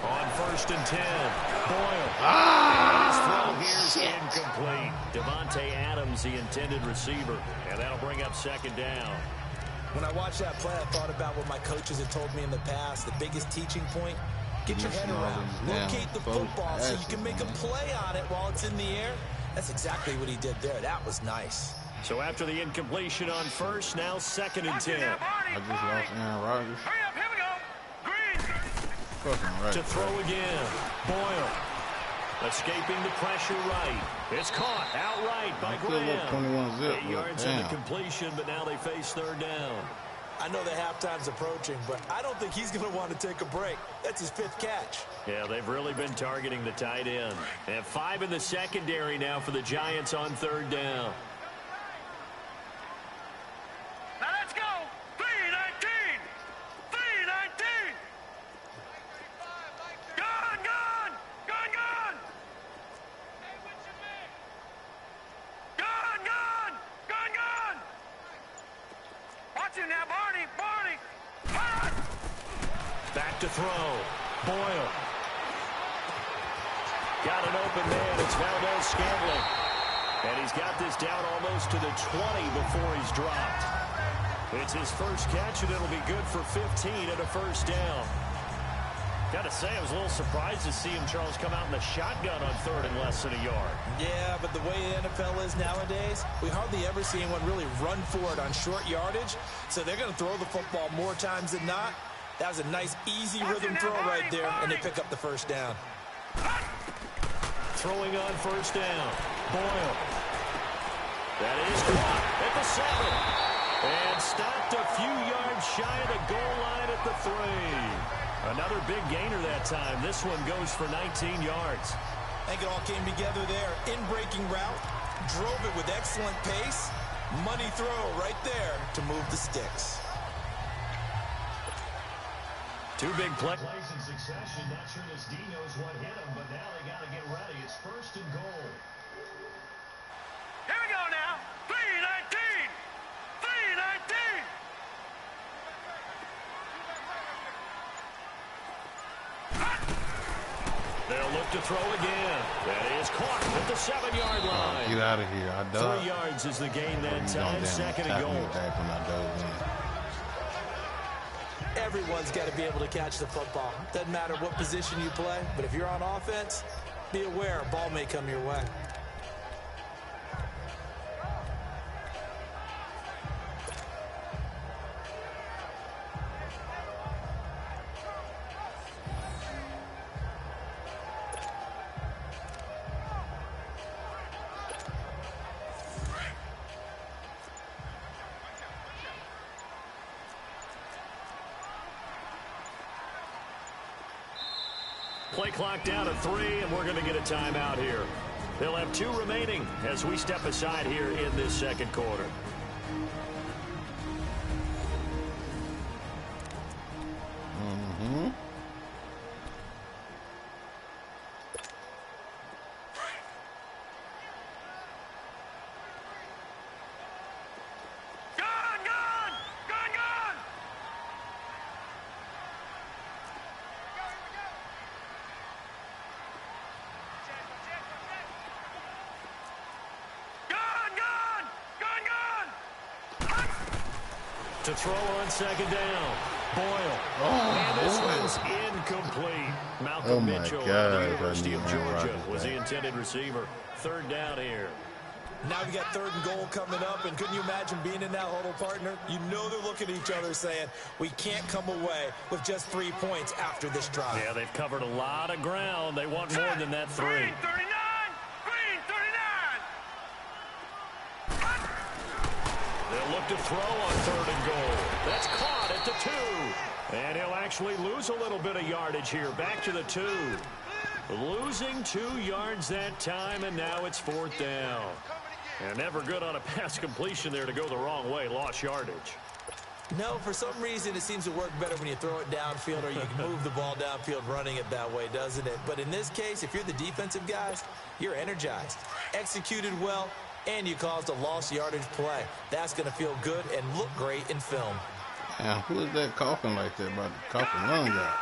On 1st and 10, Boyle. His throw here's incomplete. Devontae Adams, the intended receiver, and that'll bring up 2nd down. When I watched that play, I thought about what my coaches had told me in the past. The biggest teaching point, get your head around. Locate the football so you can make a play on it while it's in the air. That's exactly what he did there. That was nice. So after the incompletion on first, now 2nd and 10. I just lost Aaron Rodgers. Hurry up, here we go. Green. Fucking right. To throw again. Boyle. Escaping the pressure right. It's caught outright by Graham. 21 zip. 8 yards in the completion, but now they face 3rd down. I know the halftime's approaching, but I don't think he's going to want to take a break. That's his 5th catch. Yeah, they've really been targeting the tight end. They have 5 in the secondary now for the Giants on 3rd down. Now let's go. 3-19. 3-19. Gone, gone. Gone, gone. Gone, gone. Gone, gone. Watch him now, Barney. Barney. Hot. Back to throw. Boyle. Got an open man. It's Valdez-Scantling. And he's got this down almost to the 20 before he's dropped. It's his first catch, and it'll be good for 15 and a 1st down. Got to say, I was a little surprised to see him, Charles, come out in the shotgun on 3rd and less than a yard. Yeah, but the way the NFL is nowadays, we hardly ever see anyone really run for it on short yardage. So they're going to throw the football more times than not. That was a nice, easy rhythm throw right there, and they pick up the 1st down. Throwing on 1st down. Boyle. That is caught at the 7. And stopped a few yards shy of the goal line at the 3. Another big gainer that time. This one goes for 19 yards. I think it all came together there. In-breaking route. Drove it with excellent pace. Money throw right there to move the sticks. 2 big plays. Plays in succession. Not sure this D knows what hit him, but now they got to get ready. It's 1st and goal. Here we go now. 3-19. 3-19. They'll look to throw again. That is caught at the 7-yard line. Get out of here. I dug. 3 yards is the gain that time. 2nd and goal. Everyone's got to be able to catch the football. Doesn't matter what position you play, but if you're on offense, be aware a ball may come your way. Play clock down to 3, and we're going to get a timeout here. They'll have 2 remaining as we step aside here in this 2nd quarter. To throw on 2nd down. Boyle. And this one's incomplete. Malcolm Mitchell of the University of Georgia was the intended receiver. 3rd down here. Now we got 3rd and goal coming up, and couldn't you imagine being in that huddle, partner? You know they're looking at each other saying, we can't come away with just 3 points after this drive. Yeah, they've covered a lot of ground. They want more than that 3. Green 39. Green 39. They'll look to throw on 3rd and goal. That's caught at the 2. And he'll actually lose a little bit of yardage here. Back to the 2. Losing 2 yards that time, and now it's 4th down. And never good on a pass completion there to go the wrong way. Lost yardage. No, for some reason it seems to work better when you throw it downfield or you can move the ball downfield running it that way, doesn't it? But in this case, if you're the defensive guys, you're energized, executed well, and you caused a lost yardage play. That's going to feel good and look great in film. Yeah, who is that coughing like that about the coughing lungs out?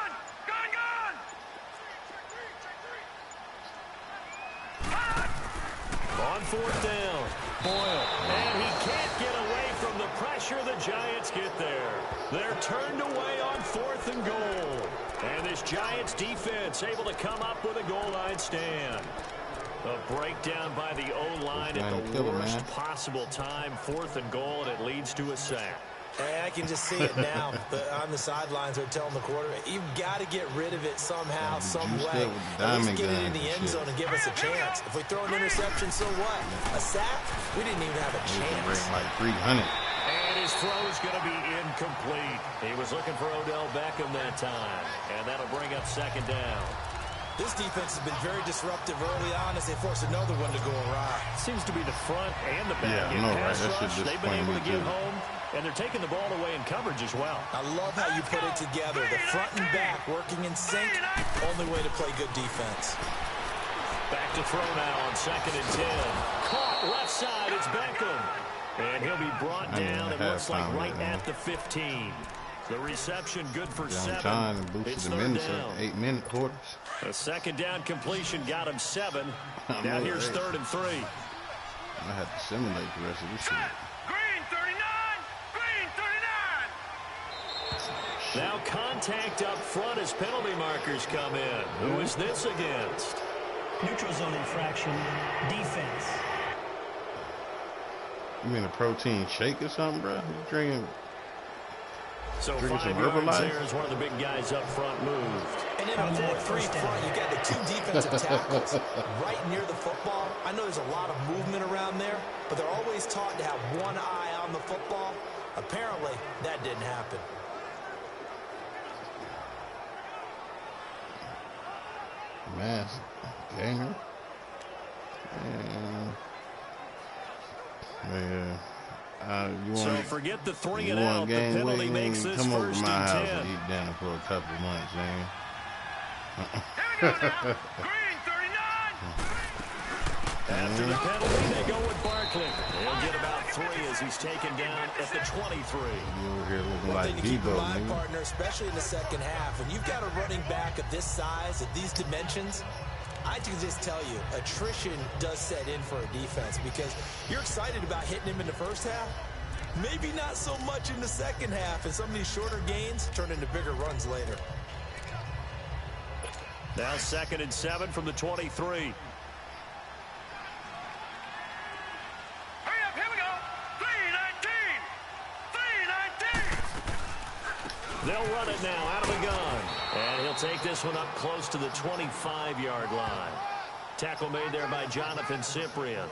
On 4th down, Boyle, and he can't get away from the pressure. The Giants get there. They're turned away on 4th and goal. And this Giants defense able to come up with a goal line stand. A breakdown by the O-line at the worst possible time. 4th and goal, and it leads to a sack. Hey, I can just see it now. On the sidelines, they're telling the quarterback, you've got to get rid of it somehow, some way. At least get it in the end zone and give us a chance. If we throw an interception, so what? A sack? We didn't even have a chance. Like 300. And his throw is going to be incomplete. He was looking for Odell Beckham that time, and that'll bring up 2nd down. This defense has been very disruptive early on as they force another one to go awry. Seems to be the front and the back. Yeah, no, right. That rush, they've been able to get home, and they're taking the ball away in coverage as well. I love how you put it together. The front and back working in sync. Only way to play good defense. Back to throw now on 2nd and 10. Caught left side. It's Beckham. And he'll be brought down, it looks like right at the 15. The reception good for 7. It's 3rd down. 8-minute quarters. A 2nd down completion got him 7. Now here's 3rd and 3. I have to simulate the rest of this shit. Green 39! Green 39! Now contact up front as penalty markers come in. Who is this against? Neutral zone infraction, defense. You mean a protein shake or something, bro? You drinking? So 5 yards there as one of the big guys up front moved. And in a 4-3 front, you got the 2 defensive tackles right near the football. I know there's a lot of movement around there, but they're always taught to have one eye on the football. Apparently, that didn't happen. Mass gainer. So forget the 3 and out. The penalty makes this 1st and 10. Come over my house and eat dinner for a couple of months, man. After the penalty, they go with Barkley. He'll get about 3 as he's taken down at the 23. You over here looking One like thing to keep in Debo, mind, man. partner, especially in the 2nd half, when you've got a running back of this size, of these dimensions, I can just tell you, attrition does set in for a defense because you're excited about hitting him in the 1st half. Maybe not so much in the 2nd half, and some of these shorter gains turn into bigger runs later. Now 2nd and 7 from the 23. Hurry up, here we go. 3-19. They'll run it now out of the gun. And he'll take this one up close to the 25-yard line. Tackle made there by Jonathan Cyprien.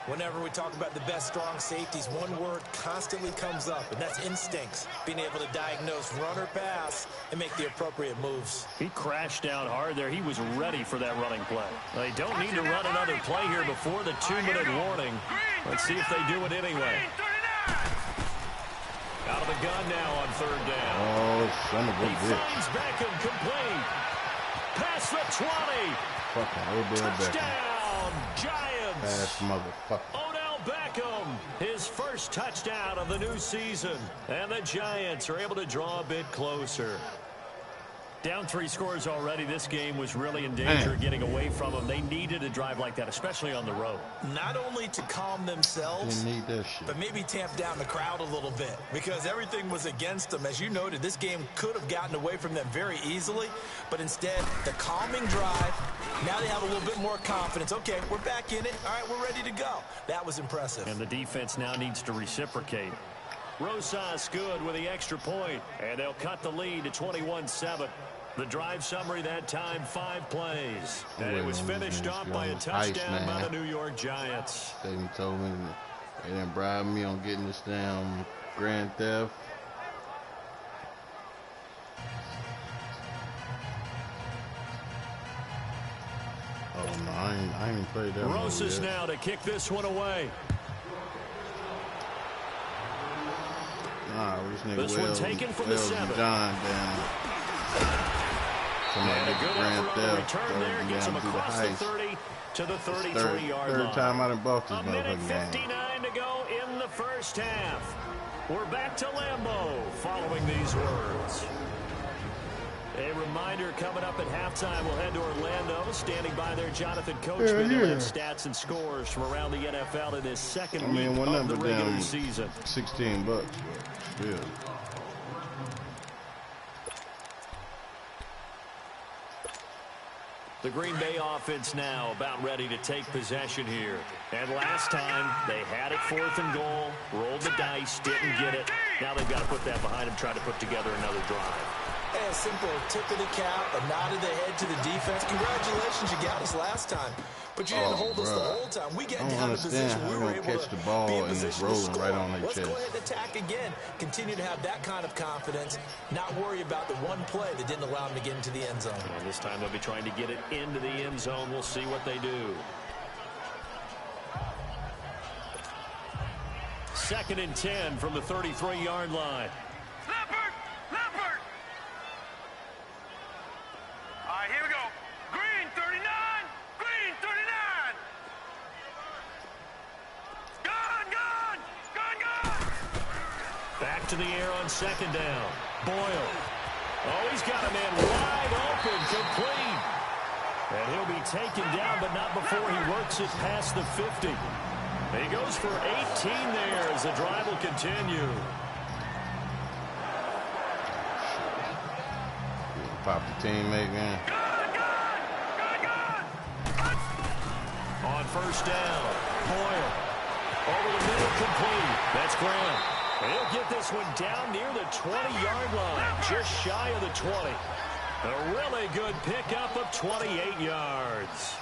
Whenever we talk about the best strong safeties, one word constantly comes up, and that's instincts. Being able to diagnose run or pass and make the appropriate moves. He crashed down hard there. He was ready for that running play. They don't need to run another play here before the 2-minute warning. Let's see if they do it anyway. Out of the gun now on 3rd down. Oh, son of a bitch. He finds Beckham complete. Past the 20. Fucking Odell Beckham. Touchdown, Giants. Pass motherfucker. Odell Beckham, his first touchdown of the new season. And the Giants are able to draw a bit closer. Down 3 scores already. This game was really in danger of getting away from them. They needed a drive like that, especially on the road. Not only to calm themselves, Didn't need that shit. but maybe tamp down the crowd a little bit because everything was against them. As you noted, this game could have gotten away from them very easily, but instead, the calming drive, now they have a little bit more confidence. Okay, we're back in it. All right, we're ready to go. That was impressive. And the defense now needs to reciprocate. Rosas good with the extra point, and they'll cut the lead to 21-7. The drive summary that time, 5 plays. And it was finished off by a touchdown by the New York Giants. They told me they didn't bribe me on getting this damn Grand Theft. Oh, no, I ain't played that one Rosas yet. now to kick this one away. Nah, this nigga This one taken from the 7. John down. And a good effort on the return there gets him across the 30 to the 33-yard line. Third time I done bought this A minute motherfucking 59 to go in the 1st half. We're back to Lambeau following these words. A reminder coming up at halftime. We'll head to Orlando. Standing by there, Jonathan Coachman. He'll have stats and scores from around the NFL in his second week of the regular season. $16, but still. The Green Bay offense now about ready to take possession here. And last time, they had it 4th and goal, rolled the dice, didn't get it. Now they've got to put that behind them, try to put together another drive. Hey, a simple tip of the cap, a nod of the head to the defense. Congratulations, you got us last time. But you didn't hold us the whole time. We got down to position. We were able catch the ball be in and it's position to rolling score. right on their Let's chest. go ahead and attack again. Continue to have that kind of confidence. Not worry about the one play that didn't allow them to get into the end zone. And this time they'll be trying to get it into the end zone. We'll see what they do. 2nd and 10 from the 33-yard line. Leopard! Leopard! All right, here we go. Green 39! Green 39! Gone! Gone! Gone! Gone! Back to the air on 2nd down. Boyle. Oh, he's got a man wide open, complete. And he'll be taken down, but not before he works it past the 50. He goes for 18 there as the drive will continue. Pop the teammate, man. On 1st down, Boyle. Over the middle, complete. That's Graham. And he'll get this one down near the 20-yard line, just shy of the 20. A really good pickup of 28 yards.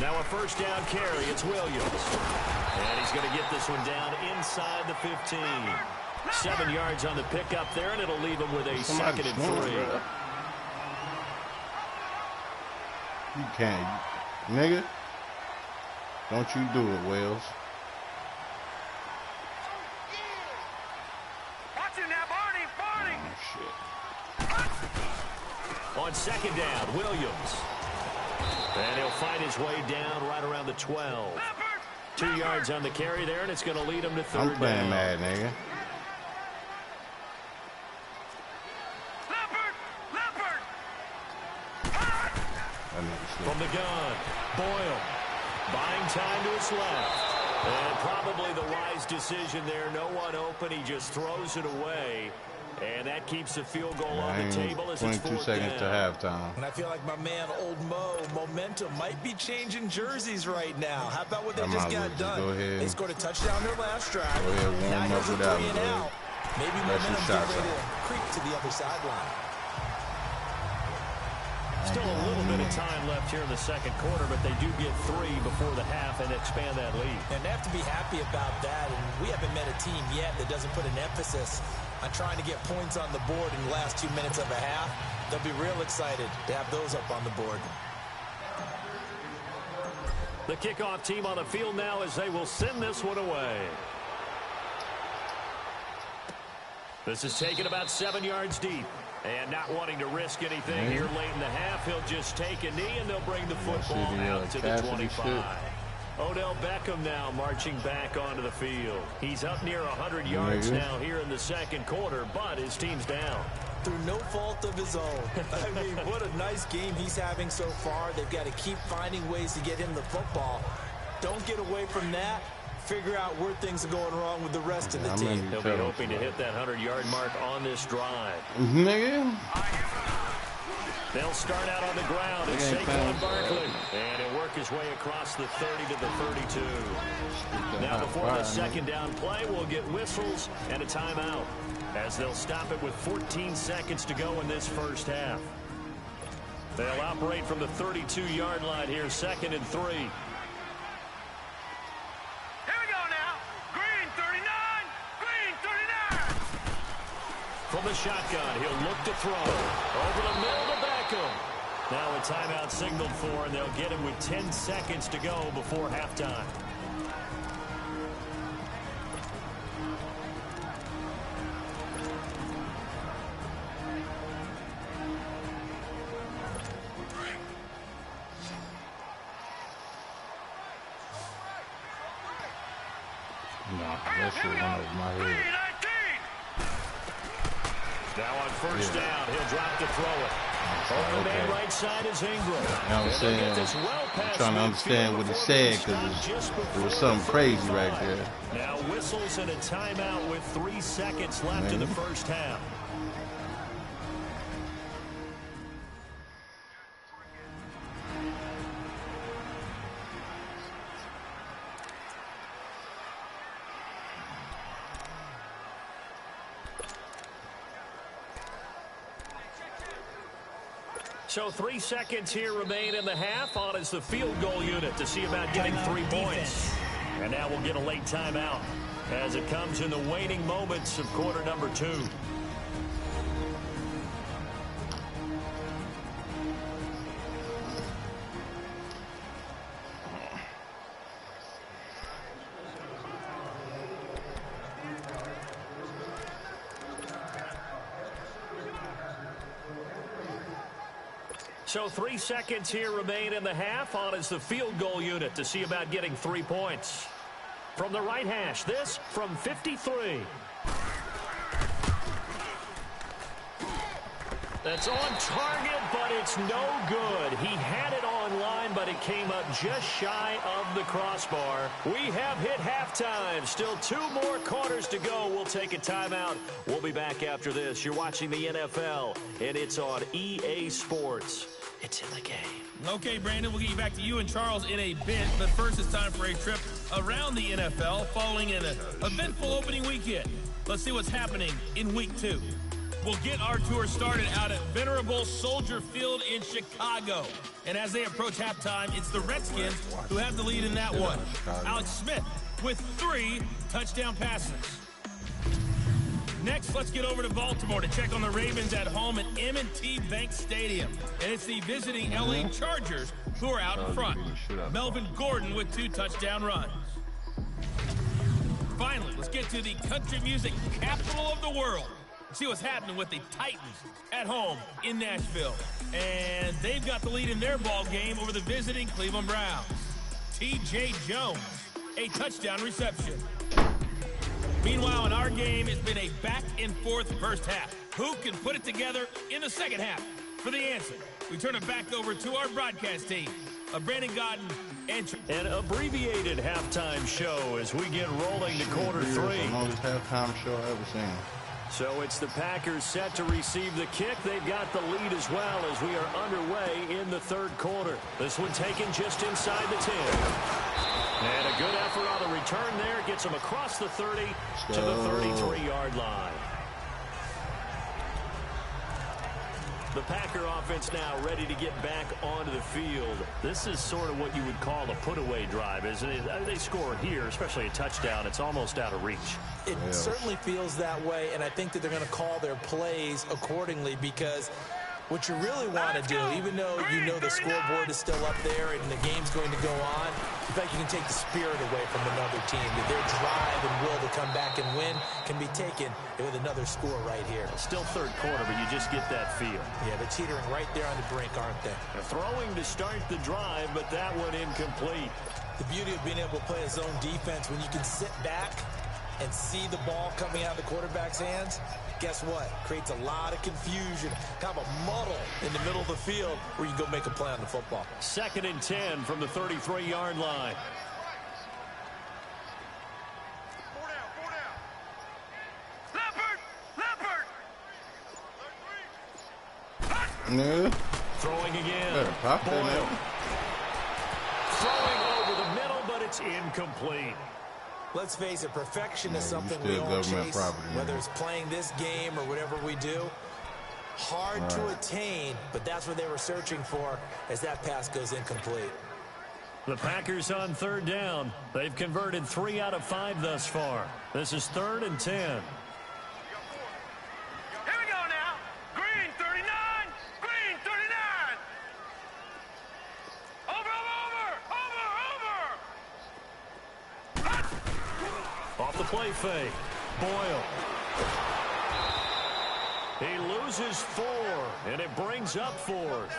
Now a 1st down carry. It's Williams. And he's going to get this one down inside the 15. 7 yards on the pickup there, and it'll leave him with a 2nd and 3. You can't. Nigga. Don't you do it, Wells. Watch it now, Barney! Barney! Oh, shit. On 2nd down, Williams. And he'll find his way down right around the 12. 2 yards on the carry there, and it's going to lead him to 3rd down. I'm playing mad, nigga. From the gun, Boyle. Buying time to his left. And probably the wise decision there. No one open. He just throws it away. And that keeps the field goal on the table as it's 22 seconds to halftime. And I feel like my man, Old Mo, momentum might be changing jerseys right now. How about what they just got done? They scored a touchdown their last drive. Go ahead, now warm up here's a without 3 and him, out. Maybe momentum's getting ready to creep to the other sideline. Still a little bit of time left here in the 2nd quarter, but they do get 3 before the half and expand that lead. And they have to be happy about that. And we haven't met a team yet that doesn't put an emphasis on trying to get points on the board in the last 2 minutes of a half. They'll be real excited to have those up on the board. The kickoff team on the field now as they will send this one away. This is taken about 7 yards deep. And not wanting to risk anything here late in the half, he'll just take a knee and they'll bring the football out to the 25. Odell Beckham now marching back onto the field. He's up near 100 yards now here in the 2nd quarter, but his team's down. Through no fault of his own. I mean, what a nice game he's having so far. They've got to keep finding ways to get him the football. Don't get away from that. Figure out where things are going wrong with the rest of the team. He'll be hoping to hit that 100-yard mark on this drive. Nigga. They'll start out on the ground. It's Saquon Barkley. And he'll work his way across the 30 to the 32. Now before the 2nd down play, we'll get whistles and a timeout as they'll stop it with 14 seconds to go in this 1st half. They'll operate from the 32-yard line here, 2nd and 3. From the shotgun, he'll look to throw. Over the middle to Beckham. Now a timeout signaled for, and they'll get him with 10 seconds to go before halftime. Nah, that shit went over my head. Now on first down, he'll drop to throw it. Open man right side is Ingram. You know what I'm saying? I'm trying to understand what he said because it was something crazy right there. Now whistles and a timeout with 3 seconds left in the first half. So 3 seconds here remain in the half. On is the field goal unit to see about getting 3 points. And now we'll get a late timeout as it comes in the waning moments of quarter number 2. So 3 seconds here remain in the half. On is the field goal unit to see about getting 3 points. From the right hash, this from 53. That's on target, but it's no good. He had it on line, but it came up just shy of the crossbar. We have hit halftime. Still 2 more quarters to go. We'll take a timeout. We'll be back after this. You're watching the NFL, and it's on EA Sports. It's in the game. Okay, Brandon, we'll get you back to you and Charles in a bit. But first, it's time for a trip around the NFL following an eventful opening weekend. Let's see what's happening in Week 2. We'll get our tour started out at venerable Soldier Field in Chicago. And as they approach halftime, it's the Redskins who have the lead in that one. Alex Smith with 3 touchdown passes. Next, let's get over to Baltimore to check on the Ravens at home at M&T Bank Stadium. And it's the visiting LA Chargers who are out in front. Melvin Gordon with 2 touchdown runs. Finally, let's get to the country music capital of the world. See what's happening with the Titans at home in Nashville. And they've got the lead in their ball game over the visiting Cleveland Browns. T.J. Jones, a touchdown reception. Meanwhile, in our game, it's been a back-and-forth first half. Who can put it together in the second half? For the answer, we turn it back over to our broadcast team of Brandon Godden and an abbreviated halftime show as we get rolling to quarter 3. The most halftime show I've ever seen. So it's the Packers set to receive the kick. They've got the lead as well as we are underway in the third quarter. This one taken just inside the 10. And a good effort on the return there. Gets them across the 30 to the 33-yard line. The Packer offense now ready to get back onto the field. This is sort of what you would call a put-away drive, isn't it? They score here, especially a touchdown. It's almost out of reach. It certainly feels that way, and I think that they're going to call their plays accordingly because what you really want to do, even though you know the scoreboard is still up there and the game's going to go on, in fact, you can take the spirit away from another team. That their drive and will to come back and win can be taken with another score right here. Still third quarter, but you just get that feel. Yeah, they're teetering right there on the brink, aren't they? They're throwing to start the drive, but that one incomplete. The beauty of being able to play a zone defense when you can sit back and see the ball coming out of the quarterback's hands, guess what? Creates a lot of confusion, kind of a muddle in the middle of the field where you go make a play on the football. 2nd and 10 from the 33-yard line. No. Throwing again. Boyle. Throwing over the middle, but it's incomplete. Let's face it, perfection is something we all chase, whether it's playing this game or whatever we do. Hard to attain, but that's what they were searching for as that pass goes incomplete. The Packers on 3rd down. They've converted 3 out of 5 thus far. This is 3rd and 10. Here we go now. Green 39. Green 39. Over. Off the play fake. Boyle. He loses 4, and it brings up 4th.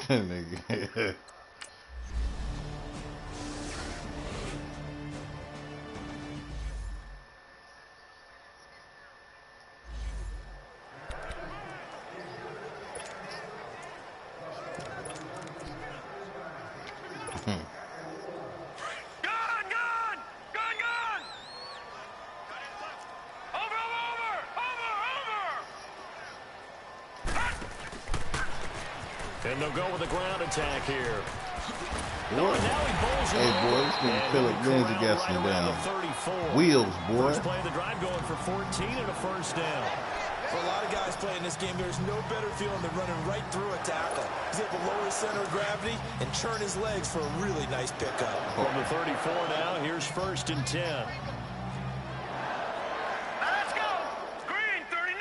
Nigga. And they'll go with the ground attack here. Boy. Hey, boy, this nigga Philip Lindsay got some down wheels, boy. First play of the drive going for 14 and a first down. For a lot of guys playing this game, there's no better feeling than running right through a tackle. He's able to lower his center of gravity and churn his legs for a really nice pickup. From the 34 now, here's 1st and 10. Let's go! Green 39!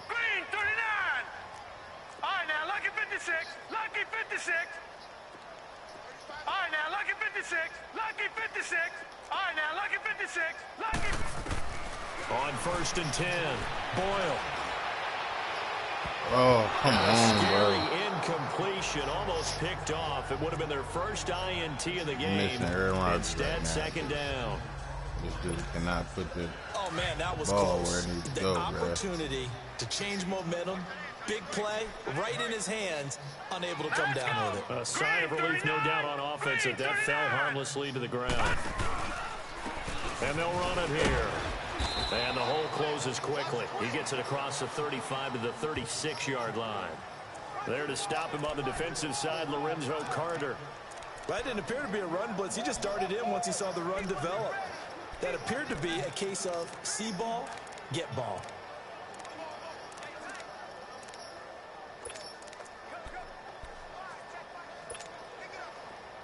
Green 39! All right, now, lucky 56. Lucky 56. All right, now, lucky 56. Lucky 56. All right, now, lucky 56. Lucky. On 1st and 10, Boyle. Oh, come on, bro. Scary incompletion, almost picked off. It would have been their first INT of the game. Instead, 2nd down. This dude cannot put the that was ball close. where it needs to The go, opportunity to change momentum, big play, right in his hands, unable to come down with it. A sigh of relief, no doubt, on offense that fell harmlessly to the ground. And they'll run it here. And the hole closes quickly. He gets it across the 35 to the 36-yard line. There to stop him on the defensive side, Lorenzo Carter. That didn't appear to be a run blitz. He just darted in once he saw the run develop. That appeared to be a case of see ball, get ball.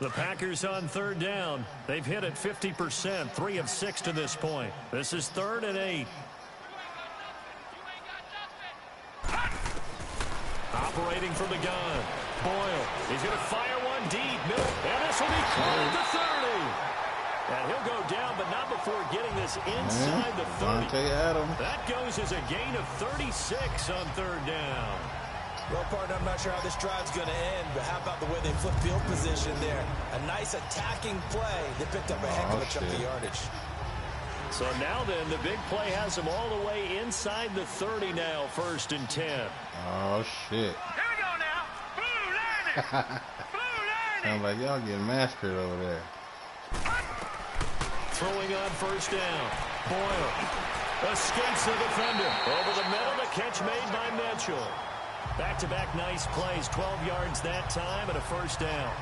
The Packers on 3rd down. They've hit it 50%, 3 of 6 to this point. This is 3rd and 8. Operating from the gun. Boyle. He's going to fire one deep. Middle. And this will be caught at the 30. And he'll go down, but not before getting this inside the 30. That goes as a gain of 36 on 3rd down. Well, partner, I'm not sure how this drive's going to end, but how about the way they flip field position there? A nice attacking play. They picked up a heck of a chunk of yardage. So now then, the big play has them all the way inside the 30 now, 1st and 10. Oh, shit. Here we go now. Blue landing. Blue landing. Sounds like y'all getting massacred over there. Throwing on 1st down. Boyle escapes the defender. Over the middle, the catch made by Mitchell. Back-to-back nice plays, 12 yards that time and a 1st down.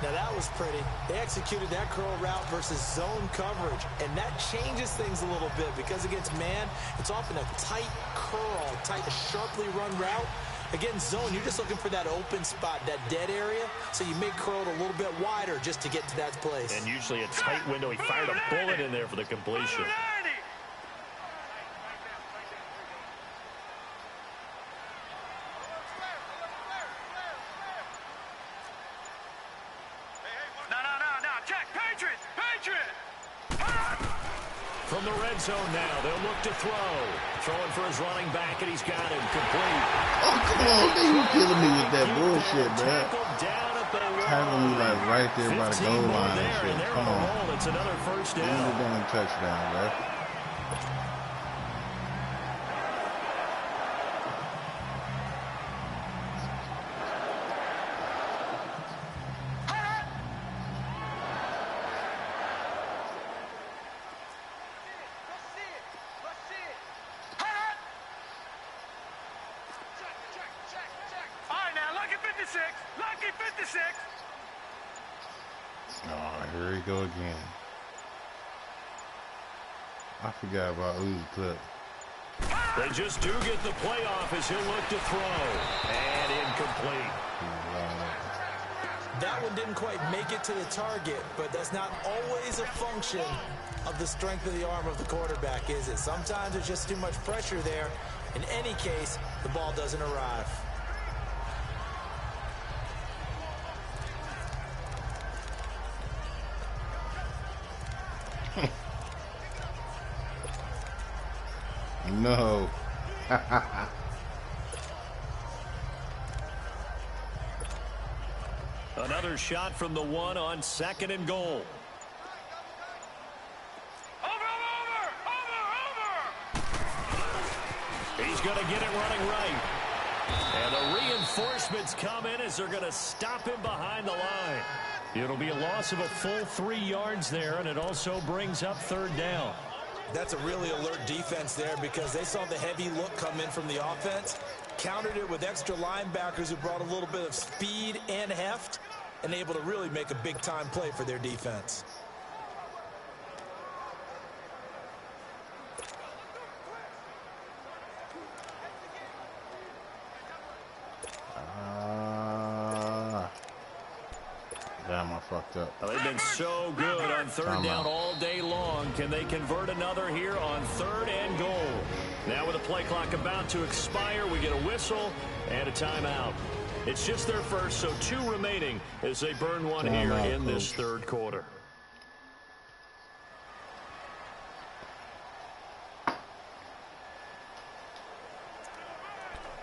Now that was pretty. They executed that curl route versus zone coverage, and that changes things a little bit because against man, it's often a tight curl, tight, sharply run route. Against zone, you're just looking for that open spot, that dead area, so you make curl a little bit wider just to get to that place. And usually a tight window. He fired a bullet in there for the completion. From the red zone now, they'll look to throw. Throwing for his running back, and he's got him complete. Oh, come on, man. You killing me with that bullshit, man. Tackling me like right there by the goal line and shit. Come on. It's another 1st down. Give me the damn touchdown, man. Oh, here we go again. I forgot about Uzi Clip. They just do get the playoff as he'll look to throw. And incomplete. That one didn't quite make it to the target, but that's not always a function of the strength of the arm of the quarterback, is it? Sometimes there's just too much pressure there. In any case, the ball doesn't arrive. No. another shot from the one on 2nd and goal. He's going to get it running right. And the reinforcements come in as they're going to stop him behind the line. It'll be a loss of a full 3 yards there, and it also brings up 3rd down. That's a really alert defense there because they saw the heavy look come in from the offense, countered it with extra linebackers who brought a little bit of speed and heft, and able to really make a big-time play for their defense. Damn, I fucked up. Well, they've been so good on 3rd down all day long. Can they convert another here on 3rd and goal? Now with the play clock about to expire, we get a whistle and a timeout. It's just their first, so 2 remaining as they burn one here in this 3rd quarter.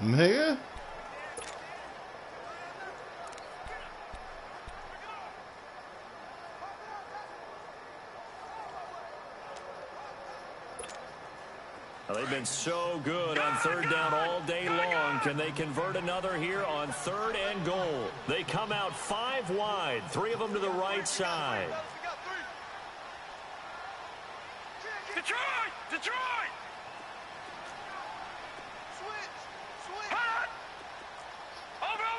Nigga? Well, they've been so good on 3rd down all day long. Can they convert another here on 3rd and goal? They come out 5 wide, 3 of them to the right side. Detroit! Detroit! Switch! Hot! Over!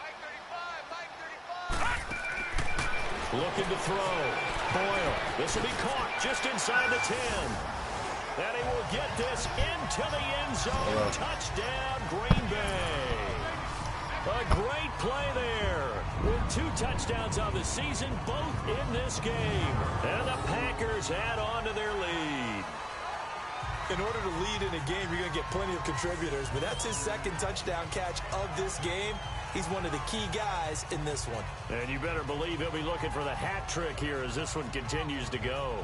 Mike 35! Looking to throw. Boyle, this will be caught just inside the 10. And he will get this into the end zone. Touchdown, Green Bay. A great play there. With 2 touchdowns on the season, both in this game. And the Packers add on to their lead. In order to lead in a game, you're going to get plenty of contributors, but that's his 2nd touchdown catch of this game. He's one of the key guys in this one. And you better believe he'll be looking for the hat trick here as this one continues to go.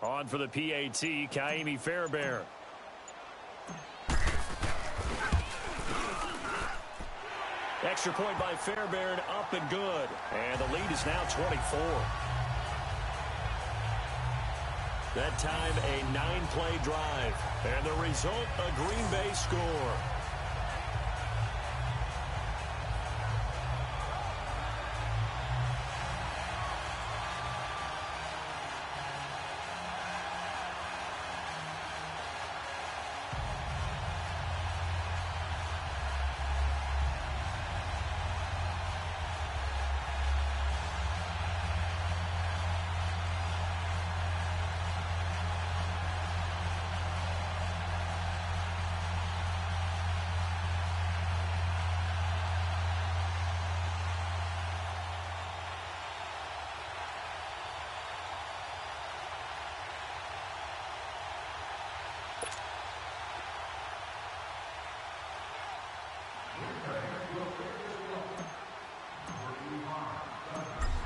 On for the PAT, Kaimi Fairbairn. Extra point by Fairbairn, up and good. And the lead is now 24. That time, a 9-play drive. And the result, a Green Bay score.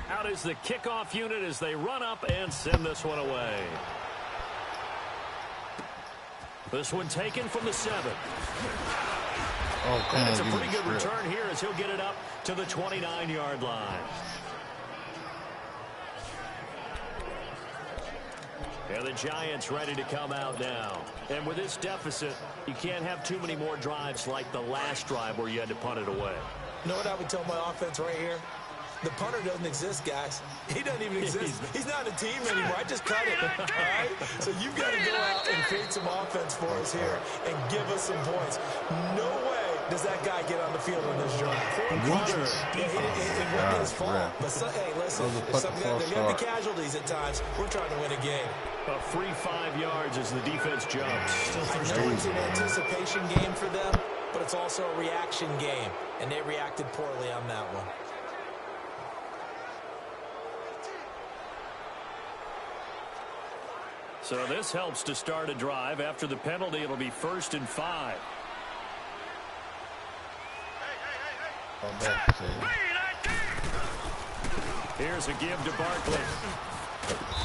Out is the kickoff unit as they run up and send this one away. This one taken from the 7. Oh, come on. It's a pretty good return here as he'll get it up to the 29-yard line. And the Giants ready to come out now. And with this deficit, you can't have too many more drives like the last drive where you had to punt it away. You know what I would tell my offense right here? The punter doesn't exist, guys. He doesn't even exist. He's not a team anymore. I just cut it. All right? So you've got to go out and create some offense for us here and give us some points. No way does that guy get on the field in this drive. It wasn't his fault. But hey, listen, there's going to be casualties at times. We're trying to win a game. A free 5 yards as the defense jumps. I know it's an anticipation game for them, but it's also a reaction game, and they reacted poorly on that one. So this helps to start a drive. After the penalty, it'll be 1st and 5. Here's a give to Barkley.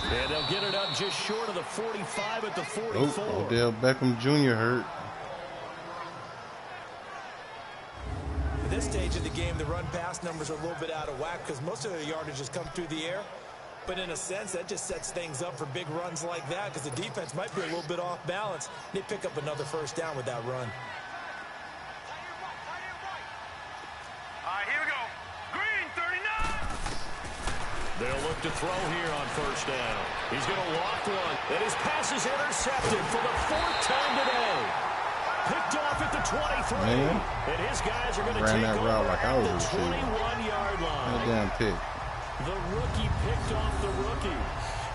And they'll get it up just short of the 45 at the 44. Oh, Odell Beckham Jr. hurt. At this stage of the game, the run-pass numbers are a little bit out of whack because most of their yardage has come through the air. But in a sense, that just sets things up for big runs like that because the defense might be a little bit off balance. They pick up another 1st down with that run. All right, here we go. Green, 39. They'll look to throw here on 1st down. He's going to loft one. And his pass is intercepted for the 4th time today. Picked off at the 23. Man. And his guys are going to Ran take that over route like I was at the receiving. 21-yard line. That damn pick. The rookie picked off the rookie.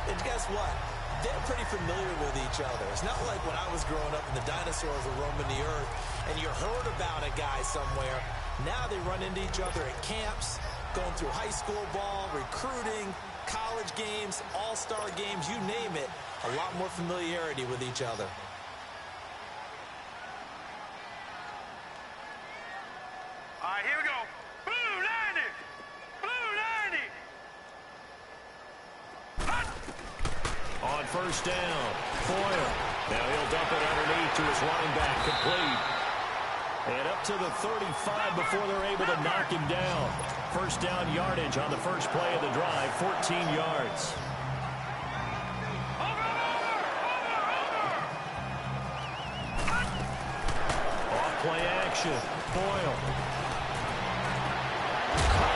And guess what? They're pretty familiar with each other. It's not like when I was growing up and the dinosaurs were roaming the earth and you heard about a guy somewhere. Now they run into each other at camps, going through high school ball, recruiting, college games, all-star games, you name it. A lot more familiarity with each other. All right, here we go. Blue 90. Blue 90. On 1st down, Boyle. Now he'll dump it underneath to his running back, complete. And up to the 35 before they're able to knock him down. 1st down yardage on the first play of the drive, 14 yards. Off play action, Boyle.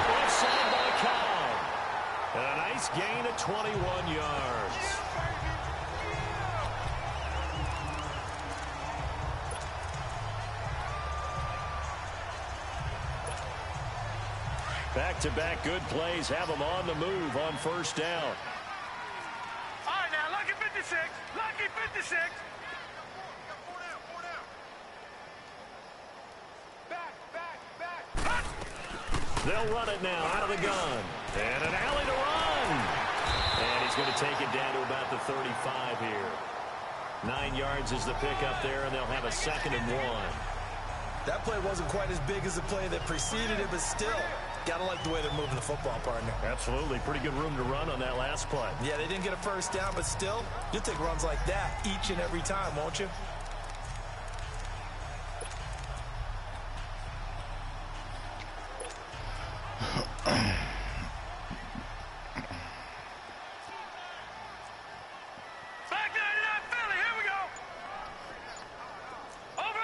Left side by Cobb. And a nice gain of 21 yards. Back-to-back good plays have them on the move on 1st down. All right, now, lucky 56. Lucky 56. They'll run it now out of the gun. And an alley to run. And he's going to take it down to about the 35 here. 9 yards is the pickup there, and they'll have a 2nd and 1. That play wasn't quite as big as the play that preceded it, but still, gotta like the way they're moving the football, partner. Absolutely. Pretty good room to run on that last play. Yeah, they didn't get a 1st down, but still, you'll take runs like that each and every time, won't you? Back 99 Philly, here we go. Over.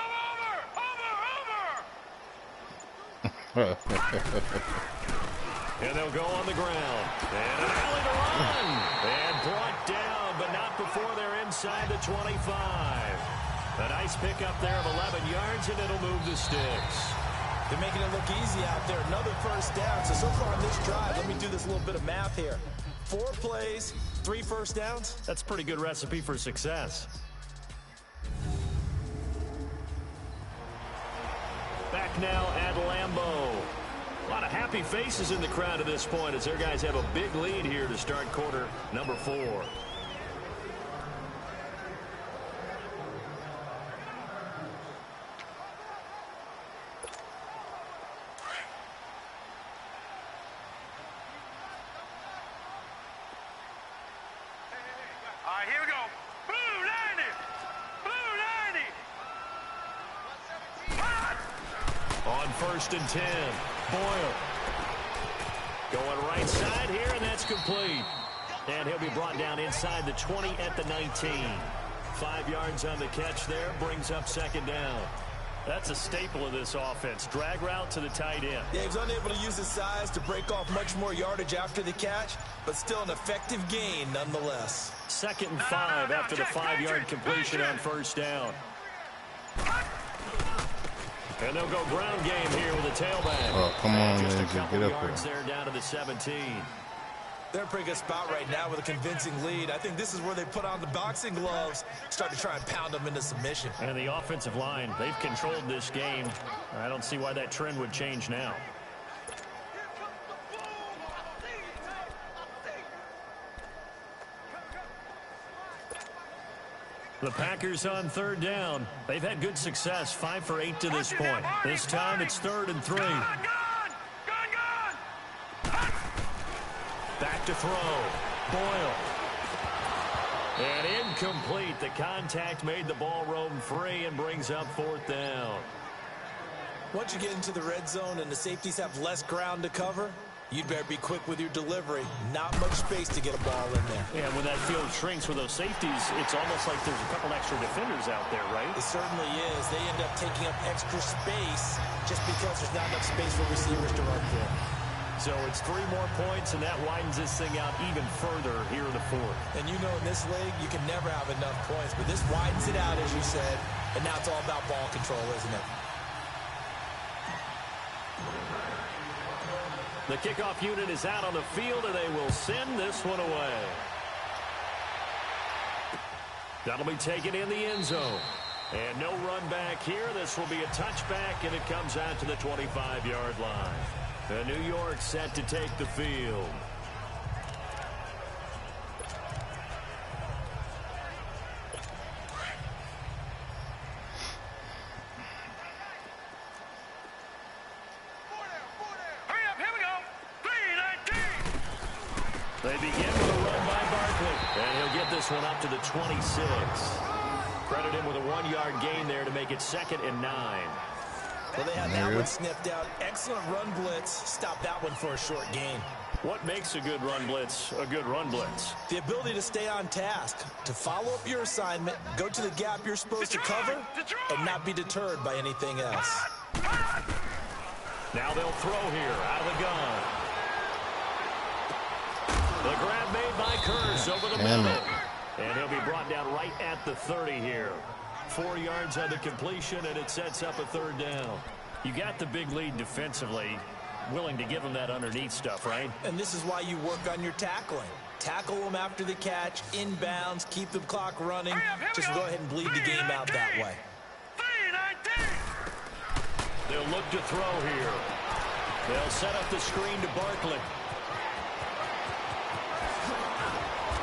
And they'll go on the ground. And an alley to run. And brought down, but not before they're inside the 25. A nice pickup there of 11 yards, and it'll move the sticks. They're making it look easy out there. Another 1st down. So far in this drive, let me do this little bit of math here. 4 plays, 3 1st downs. That's a pretty good recipe for success. Back now at Lambeau. A lot of happy faces in the crowd at this point as their guys have a big lead here to start quarter number 4. All right, here we go. Blue 90. Blue 90. On 1st and 10, Boyle. Going right side here, and that's complete. And he'll be brought down inside the 20 at the 19. 5 yards on the catch there, brings up 2nd down. That's a staple of this offense. Drag route to the tight end. Yeah, he was unable to use his size to break off much more yardage after the catch, but still an effective gain nonetheless. 2nd and 5 after the 5-yard completion on 1st down. And they'll go ground game here with a tailback. Oh, come on, just man. a couple Get up yards there. there down to the 17. They're in a pretty good spot right now with a convincing lead. I think this is where they put on the boxing gloves, start to try and pound them into submission. And the offensive line, they've controlled this game. I don't see why that trend would change now. The Packers on third down. They've had good success, 5 for 8 to this point. This time it's 3rd and 3. Back to throw. Boyle. And incomplete. The contact made the ball roam free and brings up 4th down. Once you get into the red zone and the safeties have less ground to cover, you'd better be quick with your delivery. Not much space to get a ball in there. Yeah, when that field shrinks with those safeties, it's almost like there's a couple extra defenders out there, right? It certainly is. They end up taking up extra space just because there's not enough space for receivers to run through. So it's 3 more points, and that widens this thing out even further here in the 4th. And you know in this league, you can never have enough points, but this widens it out, as you said, and now it's all about ball control, isn't it? The kickoff unit is out on the field, and they will send this one away. That'll be taken in the end zone. And no run back here. This will be a touchback, and it comes out to the 25-yard line. New York set to take the field. They begin with a run by Barkley, and he'll get this one up to the 26. Credit him with a 1-yard gain there to make it 2nd and 9. Well, they had that one sniffed out. Excellent run blitz. Stop that one for a short gain. What makes a good run blitz a good run blitz? The ability to stay on task, to follow up your assignment, go to the gap you're supposed to cover, and not be deterred by anything else. Now they'll throw here out of the gun. The grab made by Kurz over the middle. And he'll be brought down right at the 30 here. 4 yards on the completion, and it sets up a 3rd down. You got the big lead defensively, willing to give them that underneath stuff, right? And this is why you work on your tackling. Tackle them after the catch, inbounds, keep the clock running. Just go ahead and bleed the game out that way. They'll look to throw here. They'll set up the screen to Barkley.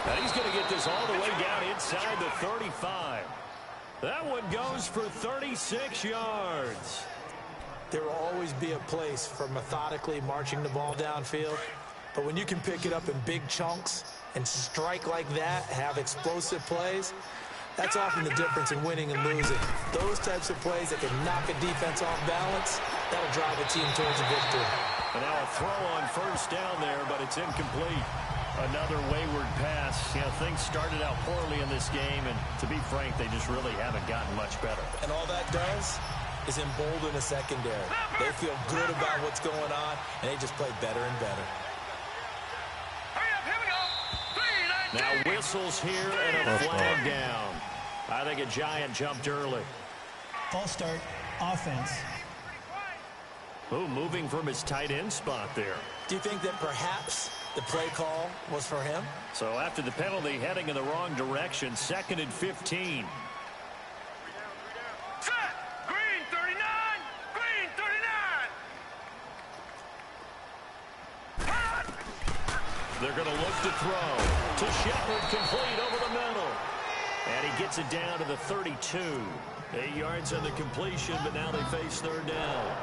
And he's going to get this all the way down inside the 35. That one goes for 36 yards. There will always be a place for methodically marching the ball downfield. But when you can pick it up in big chunks and strike like that, have explosive plays, that's often the difference in winning and losing. Those types of plays that can knock a defense off balance, that'll drive a team towards a victory. And now a throw on 1st down there, but it's incomplete. Another wayward pass. You know, things started out poorly in this game, and to be frank, they just really haven't gotten much better. And all that does is embolden a secondary. They feel good about what's going on, and they just play better and better. Now whistles here and a flag down. I think a Giant jumped early. False start, offense. Oh, moving from his tight end spot there. Do you think that perhaps the play call was for him? So after the penalty, heading in the wrong direction, 2nd and 15. Set! Green 39! Green 39! They're going to look to throw. To Shepard, complete over the middle. And he gets it down to the 32. 8 yards on the completion, but now they face 3rd down.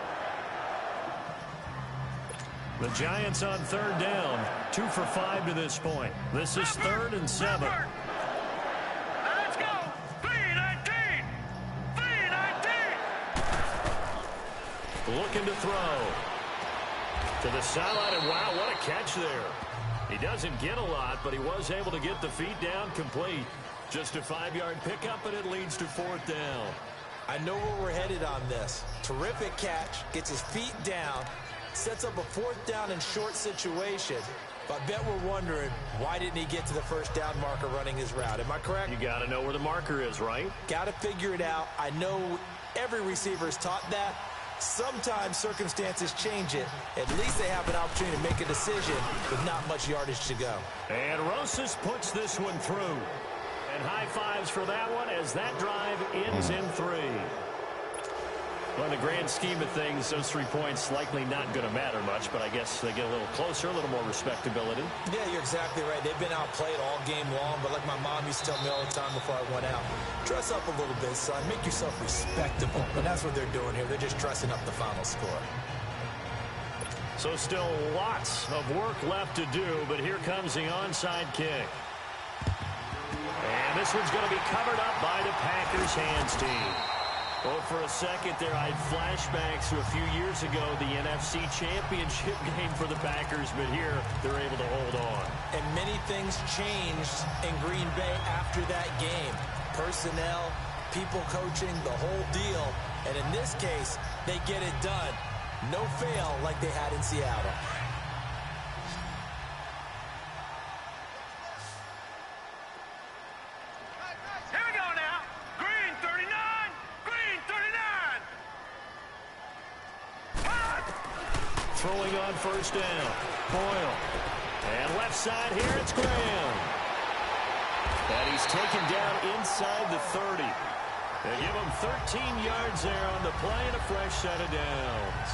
The Giants on 3rd down, 2 for 5 to this point. This is 3rd and 7. Let's go! 319! 319! Looking to throw. To the sideline, and wow, what a catch there. He doesn't get a lot, but he was able to get the feet down complete. Just a 5-yard pickup, and it leads to 4th down. I know where we're headed on this. Terrific catch, gets his feet down, sets up a 4th down and short situation. But I bet we're wondering, why didn't he get to the 1st down marker running his route? Am I correct? You got to know where the marker is, right? Got to figure it out. I know every receiver is taught that. Sometimes circumstances change it. At least they have an opportunity to make a decision with not much yardage to go. And Rosas puts this one through. And high fives for that one as that drive ends in 3. Well, in the grand scheme of things, those 3 points likely not going to matter much, but I guess they get a little closer, a little more respectability. Yeah, you're exactly right. They've been outplayed all game long, but like my mom used to tell me all the time before I went out, dress up a little bit, son. Make yourself respectable. And that's what they're doing here. They're just dressing up the final score. So still lots of work left to do, but here comes the onside kick. And this one's going to be covered up by the Packers hands team. Well, for a second there, I had flashbacks to a few years ago, the NFC Championship game for the Packers, but here they're able to hold on. And many things changed in Green Bay after that game. Personnel, people coaching, the whole deal. And in this case, they get it done. No fail like they had in Seattle. Here we go now. Green 39. Green 39. Throwing on first down. Boyle. And left side here, it's Graham. And he's taken down inside the 30. They give him 13 yards there on the play and a fresh set of downs.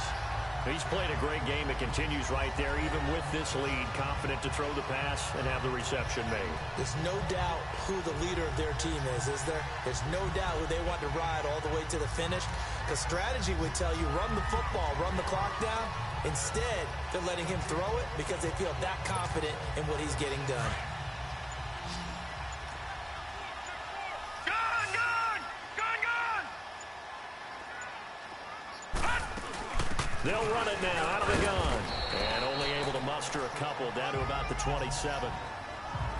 He's played a great game. It continues right there, even with this lead, confident to throw the pass and have the reception made. There's no doubt who the leader of their team is there? There's no doubt who they want to ride all the way to the finish. Because strategy would tell you, run the football, run the clock down. Instead, they're letting him throw it because they feel that confident in what he's getting done. They'll run it now out of the gun. And only able to muster a couple down to about the 27.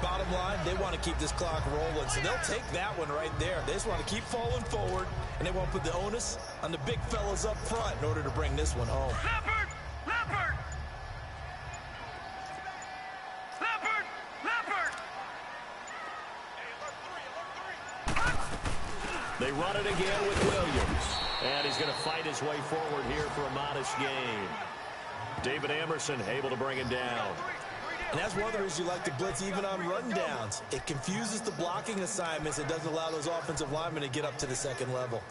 Bottom line, they want to keep this clock rolling, so they'll take that one right there. They just want to keep falling forward, and they won't put the onus on the big fellas up front in order to bring this one home. Leopard! Leopard! Leopard! Leopard! They run it again with Williams. And he's going to fight his way forward here for a modest gain. David Emerson able to bring it down. And that's one of the reasons you like to blitz even on rundowns. It confuses the blocking assignments. It doesn't allow those offensive linemen to get up to the second level.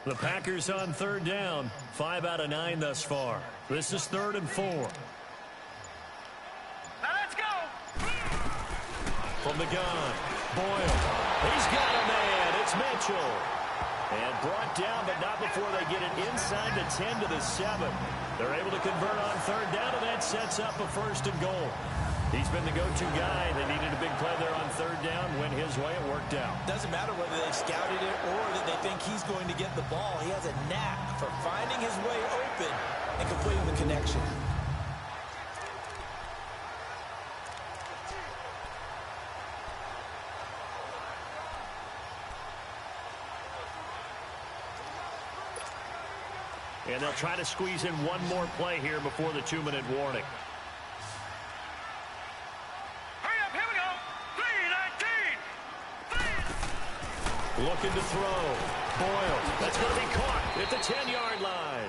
The Packers on third down. 5 out of 9 thus far. This is 3rd and 4. Now let's go! From the gun, Boyle. He's got a man. It's Mitchell. And brought down, but not before they get it inside the 10 to the 7. They're able to convert on third down, and that sets up a 1st and goal. He's been the go-to guy. They needed a big play there on third down. Went his way. It worked out. Doesn't matter whether they scouted it or that they think he's going to get the ball. He has a knack for finding his way open and completing the connection. And they'll try to squeeze in one more play here before the 2-minute warning. Looking to throw. Boyle. That's going to be caught at the 10-yard line.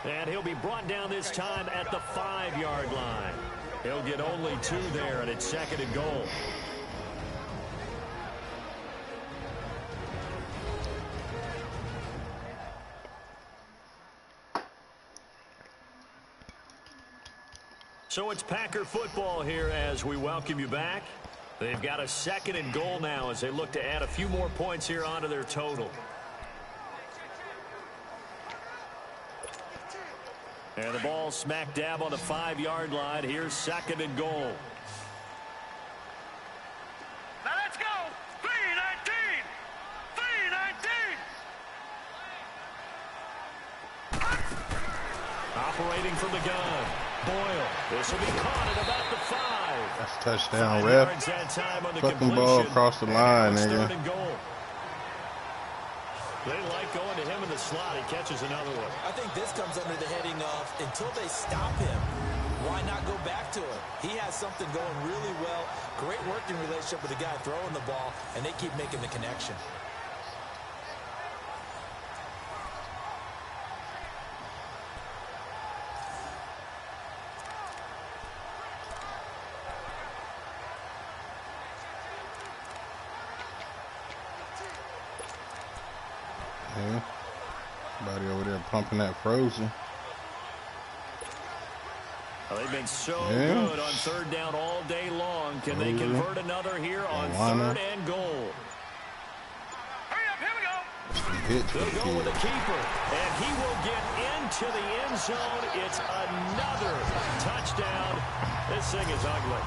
And he'll be brought down this time at the 5-yard line. He'll get only 2 there, and it's 2nd and goal. So it's Packer football here as we welcome you back. They've got a 2nd and goal now as they look to add a few more points here onto their total. And the ball smack dab on the 5-yard line. Here's 2nd and goal. Now let's go! 3-19! 3-19! Operating from the gun. Boyle. This will be caught at about the 5. That's a touchdown, ref. Fucking ball across the line, nigga. They like going to him in the slot. He catches another one. I think this comes under the heading of until they stop him, why not go back to him? He has something going really well. Great working relationship with the guy throwing the ball, and they keep making the connection. pumping that frozen. Well, they've been so good on third down all day long. Can they convert another here on third and goal? Hurry up, here we go. They'll go with the keeper, and he will get into the end zone. It's another touchdown. This thing is ugly.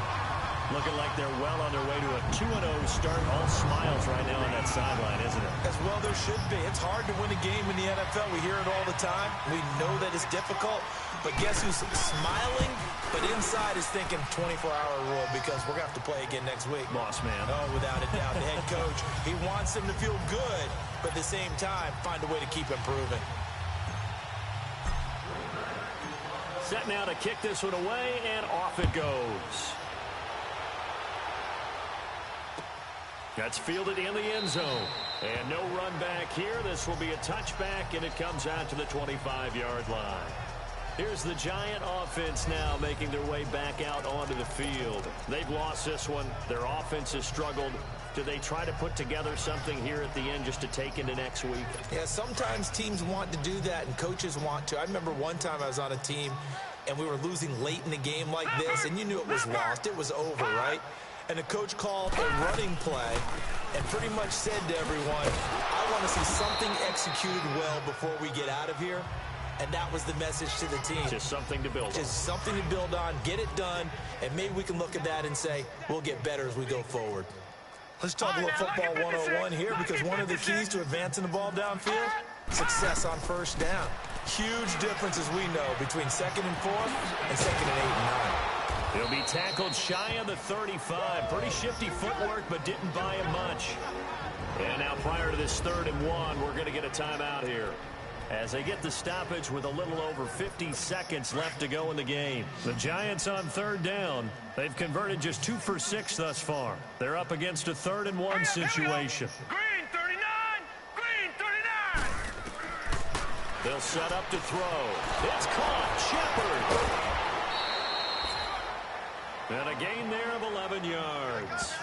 Looking like they're well on their way to a 2-0 start. All smiles right now on that sideline, isn't it? As well there should be. It's hard to win a game in the NFL. We hear it all the time. We know that it's difficult. But guess who's smiling? But inside is thinking 24-hour rule because we're going to have to play again next week. Boss man. Oh, without a doubt. The head coach, he wants them to feel good, but at the same time, find a way to keep improving. Set now to kick this one away, and off it goes. That's fielded in the end zone. And no run back here. This will be a touchback, and it comes out to the 25-yard line. Here's the Giant offense now making their way back out onto the field. They've lost this one. Their offense has struggled. Do they try to put together something here at the end just to take into next week? Yeah, sometimes teams want to do that, and coaches want to. I remember one time I was on a team, and we were losing late in the game like this, and you knew it was lost. It was over, right? And the coach called a running play and pretty much said to everyone, I want to see something executed well before we get out of here. And that was the message to the team. Just something to build on. Just something to build on, get it done, and maybe we can look at that and say, we'll get better as we go forward. Let's talk a little football 101 here, because one of the keys to advancing the ball downfield, success on first down. Huge difference, as we know, between 2nd and 4 and 2nd and 8 and 9. He'll be tackled shy of the 35. Pretty shifty footwork, but didn't buy him much. And now prior to this 3rd and 1, we're going to get a timeout here, as they get the stoppage with a little over 50 seconds left to go in the game. The Giants on 3rd down. They've converted just 2 for 6 thus far. They're up against a 3rd and 1 situation. Green 39! Green 39! They'll set up to throw. It's caught. Shepard. And a gain there of 11 yards.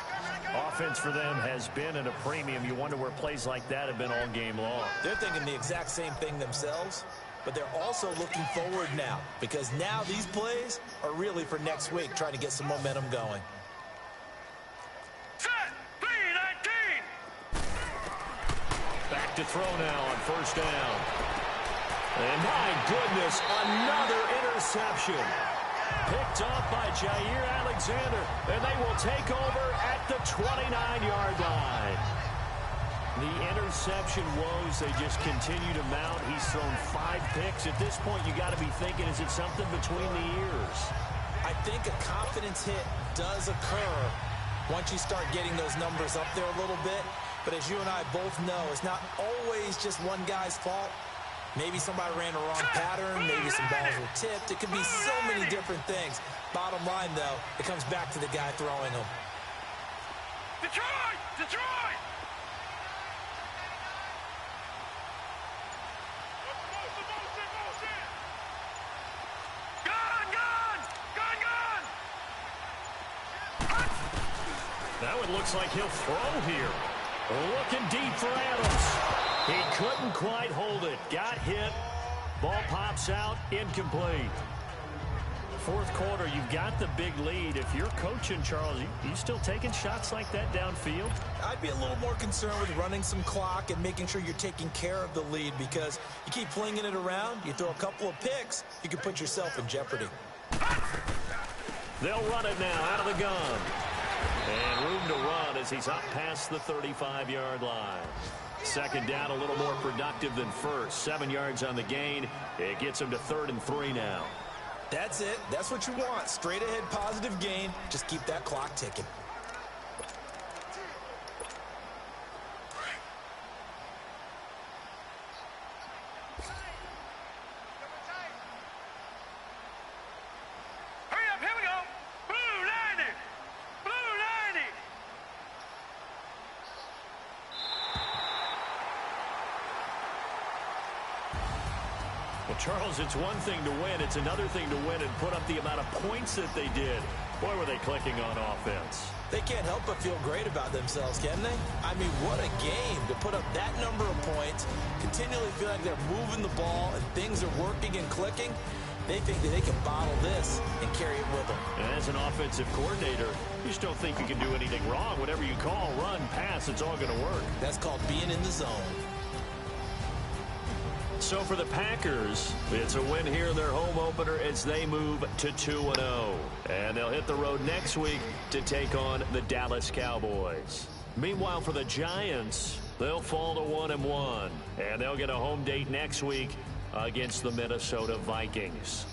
Offense for them has been at a premium. You wonder where plays like that have been all game long. They're thinking the exact same thing themselves, but they're also looking forward now, because now these plays are really for next week, trying to get some momentum going. Set! 3-19! Back to throw now on 1st down. And my goodness, another interception. Picked off by Jair Alexander, and they will take over at the 29-yard line. The interception woes, they just continue to mount. He's thrown 5 picks. At this point, you got to be thinking, is it something between the ears? I think a confidence hit does occur once you start getting those numbers up there a little bit. But as you and I both know, it's not always just one guy's fault. Maybe somebody ran a wrong pattern. Maybe some balls were tipped. It could be so many different things. Bottom line, though, it comes back to the guy throwing them. Detroit! Detroit! Now it looks like he'll throw here. Looking deep for Adams. He couldn't quite hold it. Got hit. Ball pops out. Incomplete. 4th quarter, you've got the big lead. If you're coaching, Charles, you still taking shots like that downfield? I'd be a little more concerned with running some clock and making sure you're taking care of the lead, because you keep flinging it around, you throw a couple of picks, you can put yourself in jeopardy. They'll run it now out of the gun. And room to run as he's up past the 35-yard line. 2nd down, a little more productive than 1st. 7 yards on the gain. It gets him to 3rd and 3 now. That's it. That's what you want. Straight ahead, positive gain. Just keep that clock ticking. Hurry up, here we go! Blue 90! Blue 90! Well, Charles, it's one thing to win. It's another thing to win and put up the amount of points that they did. Boy, were they clicking on offense. They can't help but feel great about themselves, can they? I mean, what a game to put up that number of points, continually feel like they're moving the ball and things are working and clicking. They think that they can bottle this and carry it with them. And as an offensive coordinator, you just don't think you can do anything wrong. Whatever you call, run, pass, it's all going to work. That's called being in the zone. So for the Packers, it's a win here in their home opener as they move to 2-0. And they'll hit the road next week to take on the Dallas Cowboys. Meanwhile, for the Giants, they'll fall to 1-1. And they'll get a home date next week against the Minnesota Vikings.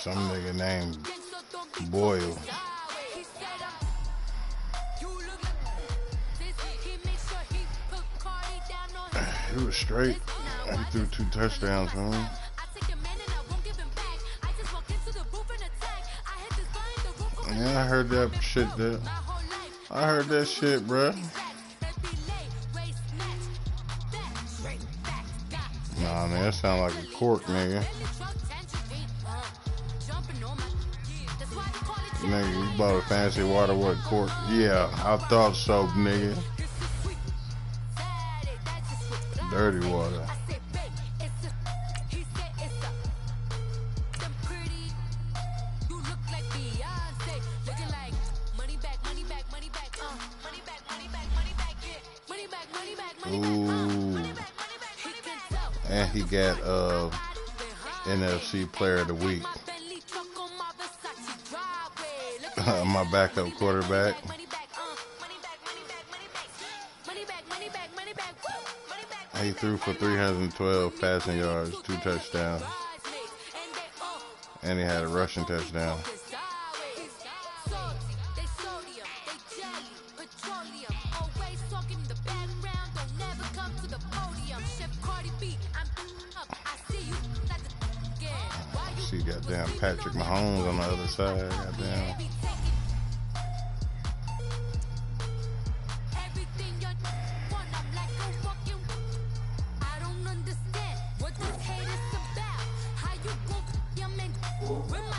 Some nigga named Boyle. He was straight. He threw 2 touchdowns, man. Yeah, I heard that shit there. I heard that shit, bruh. Nah, man, that sound like a cork, nigga. Nigga, you bought a fancy water, what, cork? Yeah, I thought so, nigga. Dirty water. Ooh. And he got NFC Player of the Week. My backup quarterback. He threw for 312 passing yards, 2 touchdowns. And he had a rushing touchdown. See goddamn Patrick Mahomes on the other side. Goddamn. Remember